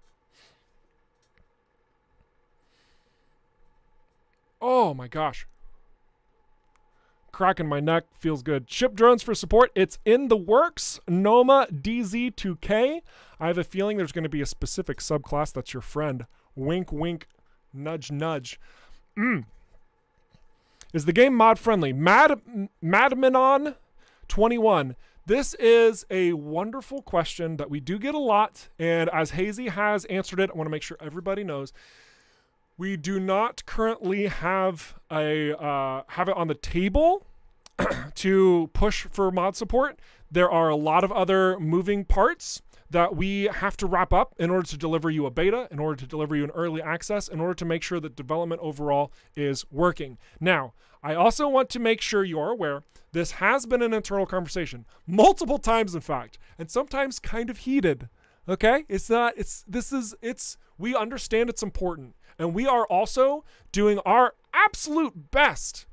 Oh my gosh. Cracking my neck. Feels good. Ship drones for support. It's in the works. Noma DZ2K. I have a feeling there's going to be a specific subclass that's your friend. Wink, wink, nudge, nudge. Is the game mod friendly? Madmenon 21. This is a wonderful question that we do get a lot. And as Hazy has answered it, I want to make sure everybody knows. We do not currently have it on the table to push for mod support. There are a lot of other moving parts that we have to wrap up in order to deliver you a beta, in order to deliver you an early access, in order to make sure that development overall is working. Now, I also want to make sure you are aware This has been an internal conversation multiple times, in fact, and sometimes kind of heated. Okay? We understand it's important, and we are also doing our absolute best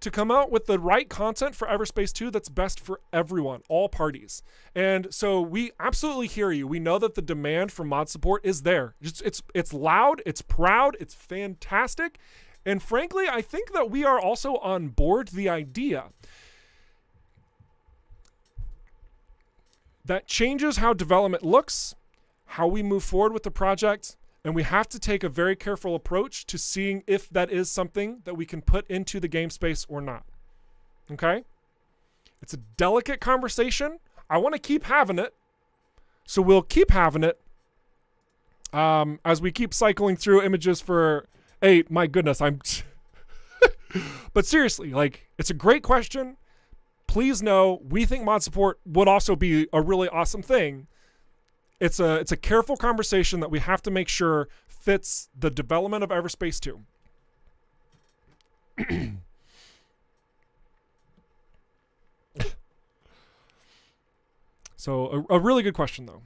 to come out with the right content for EVERSPACE 2 that's best for everyone, all parties. And so we absolutely hear you. We know that the demand for mod support is there. It's loud, it's proud, it's fantastic. And frankly, I think that we are also on board the idea that changes how development looks, how we move forward with the project, and we have to take a very careful approach to seeing if that is something that we can put into the game space or not. Okay? It's a delicate conversation. I want to keep having it. So we'll keep having it as we keep cycling through images for 8. My goodness, but seriously, like, it's a great question. Please know, we think mod support would also be a really awesome thing. It's a careful conversation that we have to make sure fits the development of EVERSPACE 2. So a really good question, though.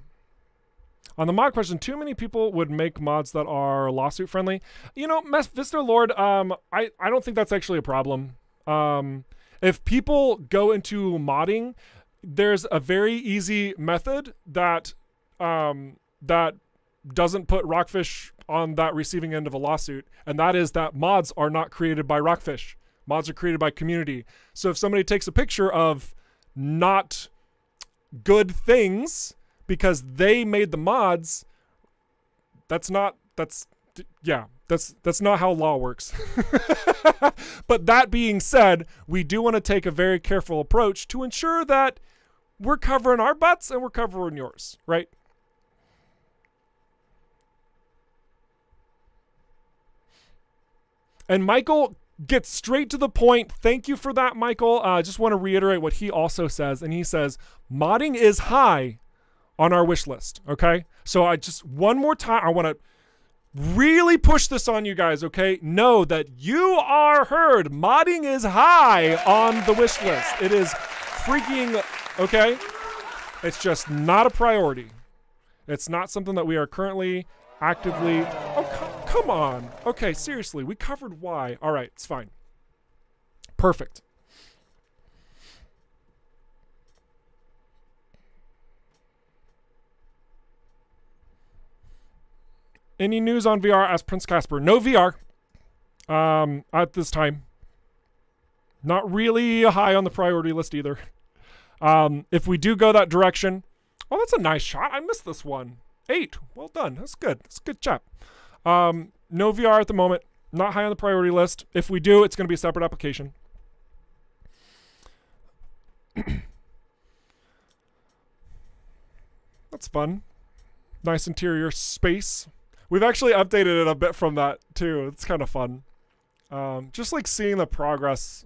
On the mod question, too many people would make mods that are lawsuit friendly. You know, Vista Lord, I don't think that's actually a problem. If people go into modding, there's a very easy method that that doesn't put Rockfish on that receiving end of a lawsuit, and that is that mods are not created by Rockfish. Mods are created by community. So if somebody takes a picture of not good things because they made the mods, that's not how law works. But that being said, we do want to take a very careful approach to ensure that we're covering our butts and we're covering yours, right? And Michael gets straight to the point. Thank you for that, Michael. I just want to reiterate what he also says. And he says, modding is high on our wish list, okay? So I just, one more time, I want to really push this on you guys, okay? Know that you are heard. Modding is high on the wish list. It is freaking, okay? It's just not a priority. It's not something that we are currently actively, oh, come on. Okay, seriously, we covered why. All right, it's fine. Perfect. Any news on VR? Asked Prince Casper. No VR at this time. Not really high on the priority list either. If we do go that direction, oh, that's a nice shot. I missed this one. 8. Well done. That's good. That's a good job. No VR at the moment. Not high on the priority list. If we do, it's going to be a separate application. That's fun. Nice interior space. We've actually updated it a bit from that too. It's kind of fun. Just like seeing the progress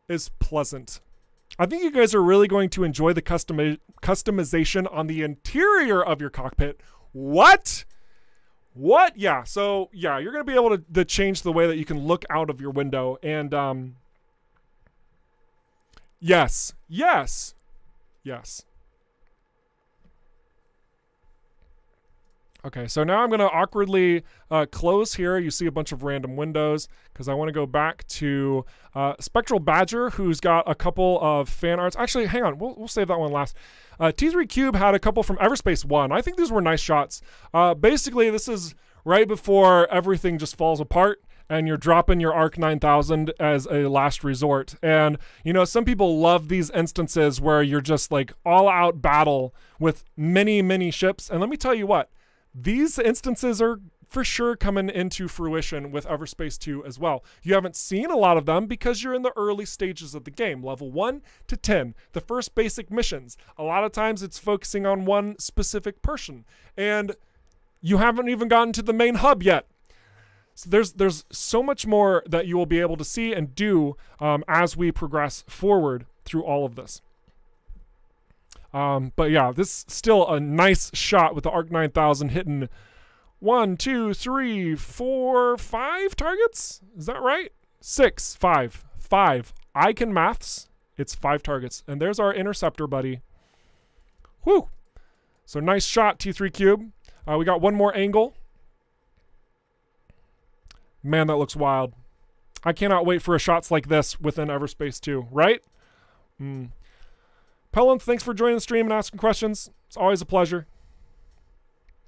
is pleasant. I think you guys are really going to enjoy the customization on the interior of your cockpit. What? What? Yeah, so yeah, you're going to be able to change the way that you can look out of your window. And yes, yes, yes. Okay, so now I'm going to awkwardly close here. You see a bunch of random windows because I want to go back to Spectral Badger, who's got a couple of fan arts. Actually, hang on. We'll save that one last. T3 Cube had a couple from EVERSPACE 1. I think these were nice shots. Basically, this is right before everything just falls apart and you're dropping your Arc 9000 as a last resort. And, you know, some people love these instances where you're just like all out battle with many, many ships. And let me tell you what. These instances are for sure coming into fruition with EVERSPACE 2 as well. You haven't seen a lot of them because you're in the early stages of the game, level 1 to 10, the first basic missions. A lot of times it's focusing on one specific person, and you haven't even gotten to the main hub yet. So there's so much more that you will be able to see and do as we progress forward through all of this. But yeah, this is still a nice shot with the Arc 9000 hitting 1, 2, 3, 4, 5 targets. Is that right? 6, 5. I can maths. It's 5 targets. And there's our interceptor buddy. Whew. So nice shot, T3 Cube. We got one more angle. Man, that looks wild. I cannot wait for shots like this within EVERSPACE 2, right? Pelham, thanks for joining the stream and asking questions. It's always a pleasure.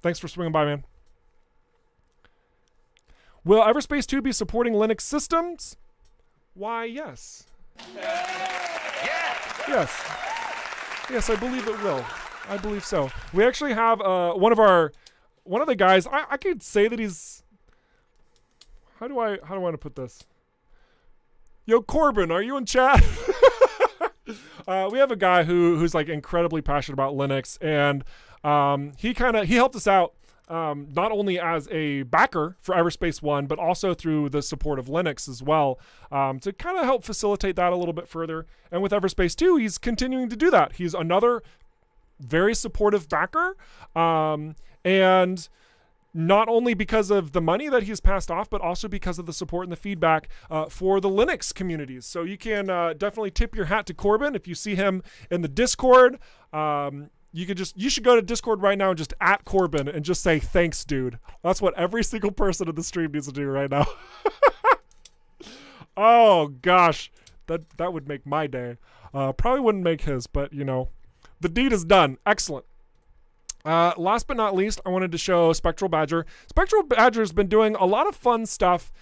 Thanks for swinging by, man. Will EVERSPACE 2 be supporting Linux systems? Why, yes. Yes. Yes, I believe it will. I believe so. We actually have one of the guys. I could say that he's. How do I want to put this? Yo, Corbin, are you in chat? We have a guy who's like incredibly passionate about Linux, and he helped us out not only as a backer for EVERSPACE 1, but also through the support of Linux as well, to kind of help facilitate that a little bit further. And with EVERSPACE 2, he's continuing to do that. He's another very supportive backer, and not only because of the money that he's passed off, but also because of the support and the feedback for the Linux communities. So you can definitely tip your hat to Corbin. If you see him in the Discord, you should go to Discord right now and just @ Corbin and just say, thanks, dude. That's what every single person in the stream needs to do right now. Oh, gosh. That would make my day. Probably wouldn't make his, but, you know, the deed is done. Excellent. Last but not least, I wanted to show Spectral Badger. Spectral Badger's been doing a lot of fun stuff,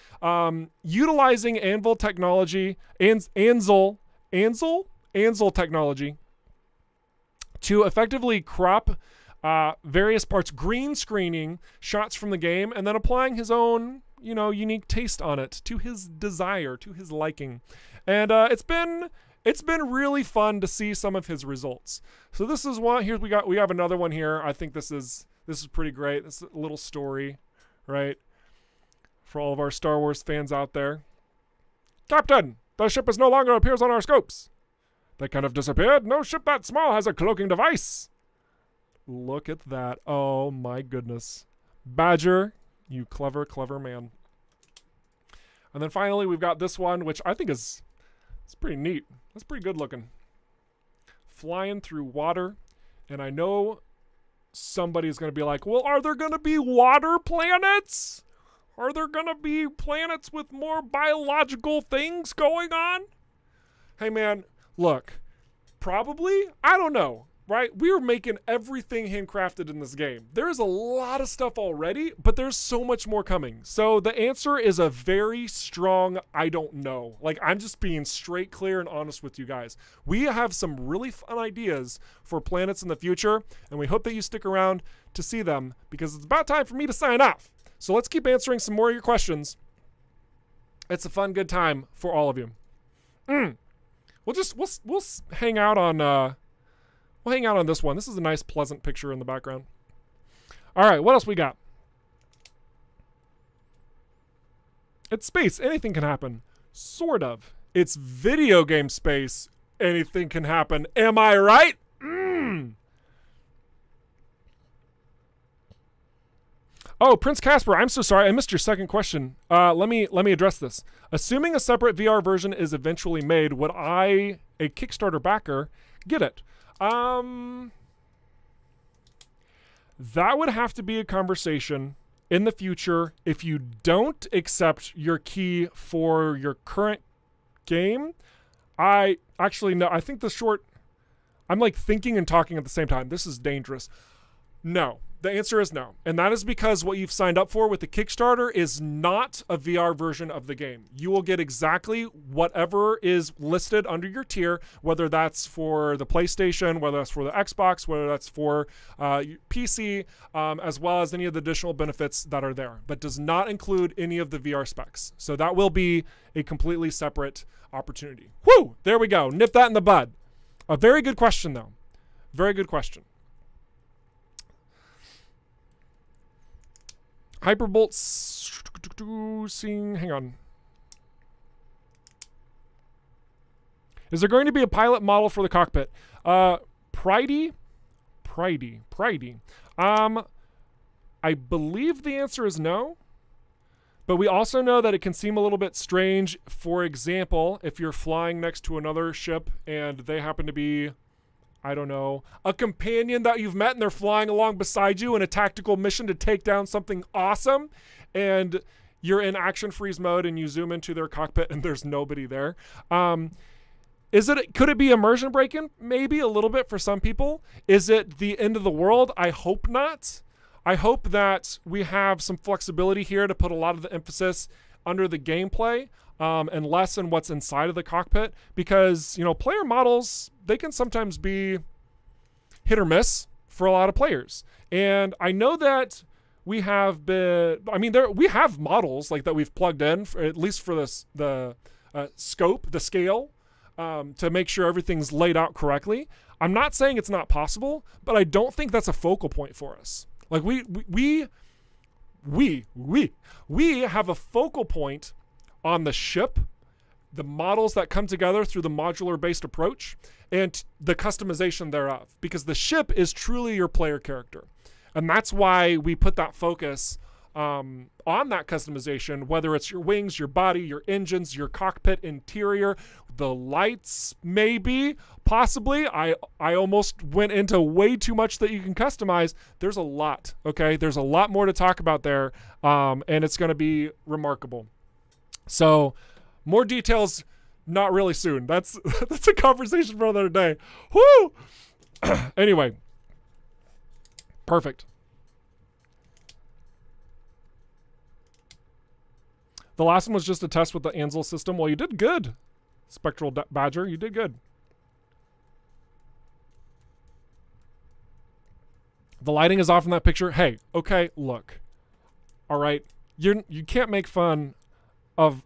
utilizing Anvil technology, Anvil technology, to effectively crop various parts, green screening shots from the game, and then applying his own, you know, unique taste on it to his desire, to his liking. And it's been really fun to see some of his results. So this is one. Here we have another one here. I think this is pretty great. This is a little story, right? For all of our Star Wars fans out there. Captain, the ship no longer appears on our scopes. They kind of disappeared. No ship that small has a cloaking device. Look at that. Oh my goodness. Badger, you clever, clever man. And then finally we've got this one, which I think it's pretty neat. That's pretty good looking. Flying through water. And I know somebody's going to be like, well, are there going to be water planets? Are there going to be planets with more biological things going on? Hey, man, look, probably, I don't know, right? We are making everything handcrafted in this game. There is a lot of stuff already, but there's so much more coming. So the answer is a very strong I don't know. Like, I'm just being straight, clear, and honest with you guys. We have some really fun ideas for planets in the future, and we hope that you stick around to see them, because it's about time for me to sign off. So let's keep answering some more of your questions. It's a fun, good time for all of you. We'll hang out on we'll hang out on this one. This is a nice, pleasant picture in the background. All right, what else we got? It's space. Anything can happen. Sort of. It's video game space. Anything can happen. Am I right? Oh, Prince Casper, I'm so sorry. I missed your second question. Let me address this. Assuming a separate VR version is eventually made, would I, a Kickstarter backer, get it? That would have to be a conversation in the future. If you don't accept your key for your current game, I think the short, I'm like thinking and talking at the same time. This is dangerous. No. The answer is no. And that is because what you've signed up for with the Kickstarter is not a VR version of the game. You will get exactly whatever is listed under your tier, whether that's for the PlayStation, whether that's for the Xbox, whether that's for PC, as well as any of the additional benefits that are there, but does not include any of the VR specs. So that will be a completely separate opportunity. Whew! There we go. Nip that in the bud. A very good question, though. Very good question. Hyperbolt seeing, hang on. Is there going to be a pilot model for the cockpit? Pridey. I believe the answer is no. But we also know that it can seem a little bit strange, for example, if you're flying next to another ship and they happen to be, I don't know, a companion that you've met and they're flying along beside you in a tactical mission to take down something awesome, and you're in action freeze mode and you zoom into their cockpit and there's nobody there. Could it be immersion breaking? Maybe a little bit for some people. Is it the end of the world? I hope not. I hope that we have some flexibility here to put a lot of the emphasis under the gameplay and less in what's inside of the cockpit, because, you know, player models, they can sometimes be hit or miss for a lot of players. And I know that we have been, I mean, we have models like that we've plugged in, for, at least for this, the scope, the scale, to make sure everything's laid out correctly. I'm not saying it's not possible, but I don't think that's a focal point for us. Like we have a focal point on the ship, the models that come together through the modular based approach, and the customization thereof, because the ship is truly your player character. And that's why we put that focus on that customization, whether it's your wings, your body, your engines, your cockpit interior, the lights, maybe, possibly. I almost went into way too much that you can customize. There's a lot, okay? There's a lot more to talk about there, and it's going to be remarkable. So, more details, not really soon. That's a conversation for another day. Woo! Anyway, perfect. The last one was just a test with the Ansel system. Well, you did good, Spectral Badger. You did good. The lighting is off in that picture. Hey, okay, look. All right, you can't make fun of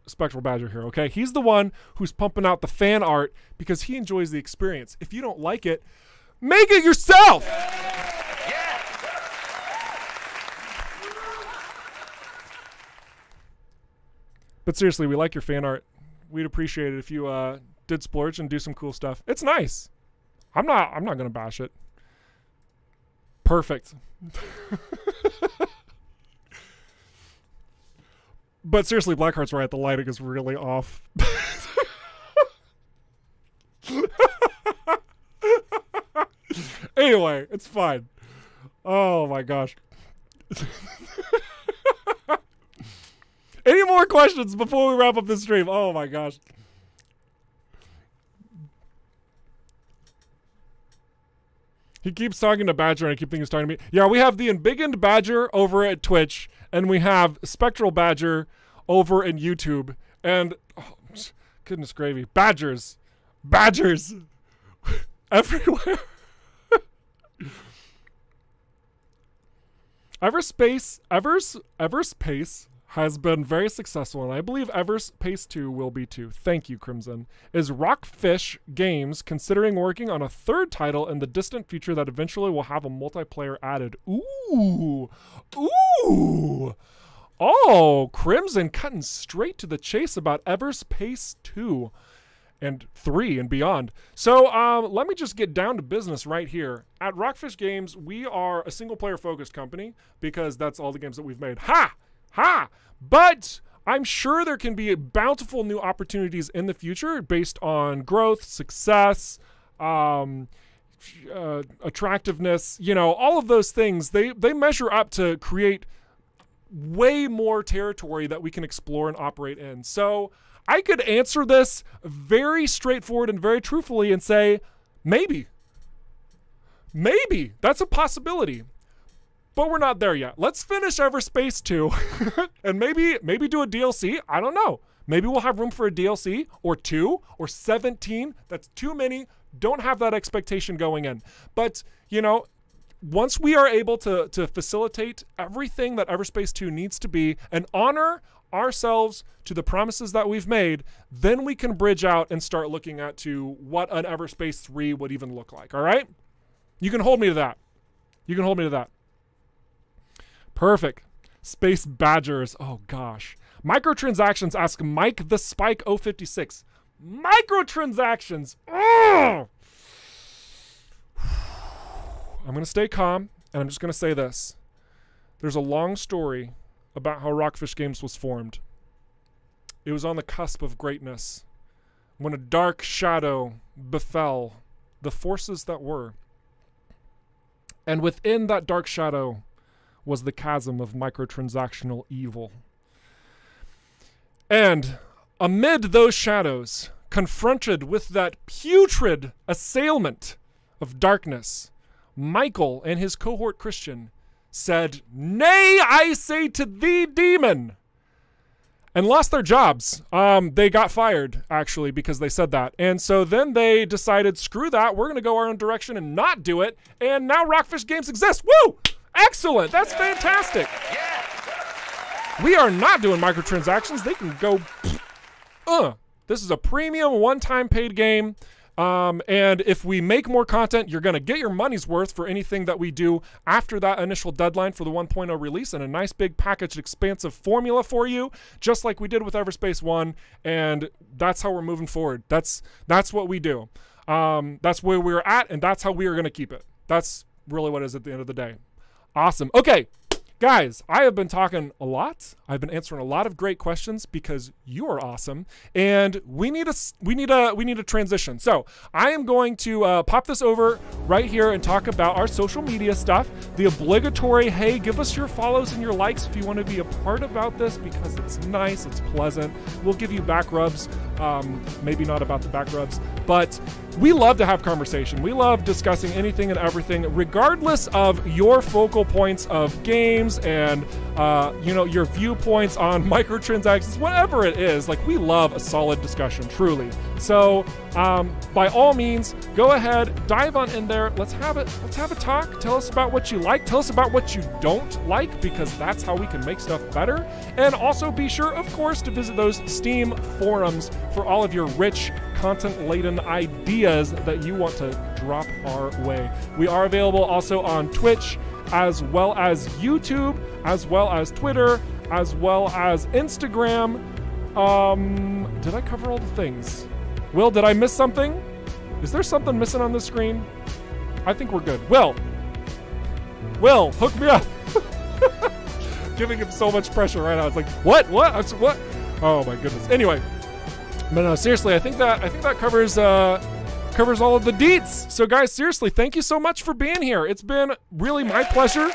Spectral Badger here, okay? He's the one who's pumping out the fan art because he enjoys the experience. If you don't like it, make it yourself. But seriously, we like your fan art. We'd appreciate it if you did splurge and do some cool stuff. It's nice. I'm not gonna bash it. Perfect. But seriously, Blackheart's right. The lighting is really off. Anyway, it's fine. Oh my gosh. Any more questions before we wrap up this stream? Oh my gosh. He keeps talking to Badger and I keep thinking he's talking to me. Yeah, we have the embiggened Badger over at Twitch, and we have Spectral Badger over in YouTube. And, oh, goodness gravy. Badgers. Badgers. Everywhere. EVERSPACE has been very successful, and I believe EVERSPACE 2 will be too. Thank you, Crimson. Is Rockfish Games considering working on a third title in the distant future that eventually will have a multiplayer added? Ooh. Ooh. Oh, Crimson cutting straight to the chase about EVERSPACE 2 and 3 and beyond. So let me just get down to business right here. At Rockfish Games, we are a single-player focused company because that's all the games that we've made. Ha! Ha! But I'm sure there can be bountiful new opportunities in the future based on growth, success, attractiveness, you know, all of those things. They measure up to create way more territory that we can explore and operate in. So I could answer this very straightforward and very truthfully and say, maybe. Maybe. That's a possibility. But we're not there yet. Let's finish EVERSPACE 2 and maybe do a DLC. I don't know. Maybe we'll have room for a DLC or 2 or 17. That's too many. Don't have that expectation going in. But, you know, once we are able to facilitate everything that EVERSPACE 2 needs to be and honor ourselves to the promises that we've made, then we can bridge out and start looking at to what an EVERSPACE 3 would even look like, all right? You can hold me to that. You can hold me to that. Perfect. Space Badgers. Oh, gosh. Microtransactions, ask Mike the Spike 056. Microtransactions. Ugh! I'm going to stay calm, and I'm just going to say this. There's a long story about how Rockfish Games was formed. It was on the cusp of greatness, when a dark shadow befell the forces that were. And within that dark shadow was the chasm of microtransactional evil. And amid those shadows, confronted with that putrid assailant of darkness, Michael and his cohort Christian said, "Nay, I say to thee, demon," and lost their jobs. They got fired, actually, because they said that. And so then they decided, screw that, we're going to go our own direction and not do it. And now Rockfish Games exists. Woo! Excellent. That's fantastic. We are not doing microtransactions. They can go, This is a premium, one-time paid game. And if we make more content, you're going to get your money's worth for anything that we do after that initial deadline for the 1.0 release, and a nice big packaged expansive formula for you, just like we did with EVERSPACE 1. And that's how we're moving forward. That's what we do. That's where we're at, and that's how we are going to keep it. That's really what it is at the end of the day. Awesome. Okay. Guys, I have been talking a lot. I've been answering a lot of great questions because you are awesome, and we need a transition. So I am going to pop this over right here and talk about our social media stuff. The obligatory, hey, give us your follows and your likes if you want to be a part about this, because it's nice, it's pleasant. We'll give you back rubs. Maybe not about the back rubs, but we love to have conversation. We love discussing anything and everything, regardless of your focal points of games and your viewpoints on microtransactions, whatever it is. Like, we love a solid discussion, truly. So by all means, go ahead, dive on in there. Let's have a talk. Tell us about what you like. Tell us about what you don't like, because that's how we can make stuff better. And also be sure, of course, to visit those Steam forums for all of your rich, content-laden ideas that you want to drop our way. We are available also on Twitch, as well as YouTube, as well as Twitter, as well as Instagram. Did I cover all the things? Will, did I miss something? Is there something missing on the screen? I think we're good. Will, hook me up. Giving him so much pressure right now. It's like, what? What? Oh my goodness. Anyway, but no, seriously, I think that covers all of the deets. So guys, seriously, thank you so much for being here. It's been really my pleasure.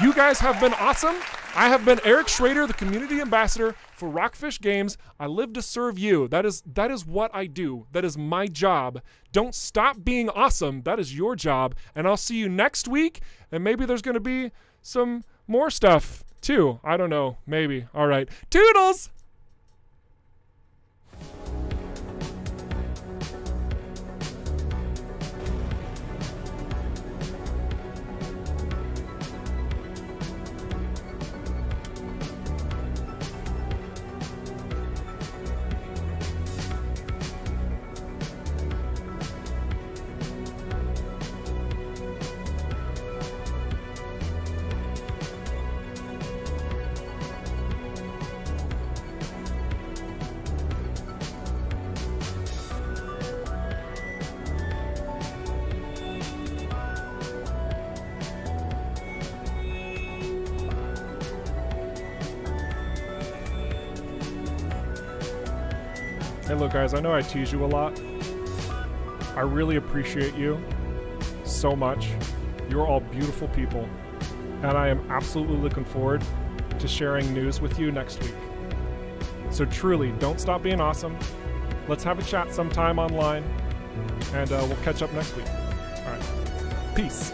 You guys have been awesome. I have been Eric Schrader, the community ambassador for Rockfish Games. I live to serve you. That is what I do. That is my job. Don't stop being awesome. That is your job. And I'll see you next week. And maybe there's going to be some more stuff too. I don't know. Maybe. All right. Toodles! Hey, look, guys, I know I tease you a lot. I really appreciate you so much. You're all beautiful people. And I am absolutely looking forward to sharing news with you next week. So truly, don't stop being awesome. Let's have a chat sometime online. And we'll catch up next week. All right. Peace.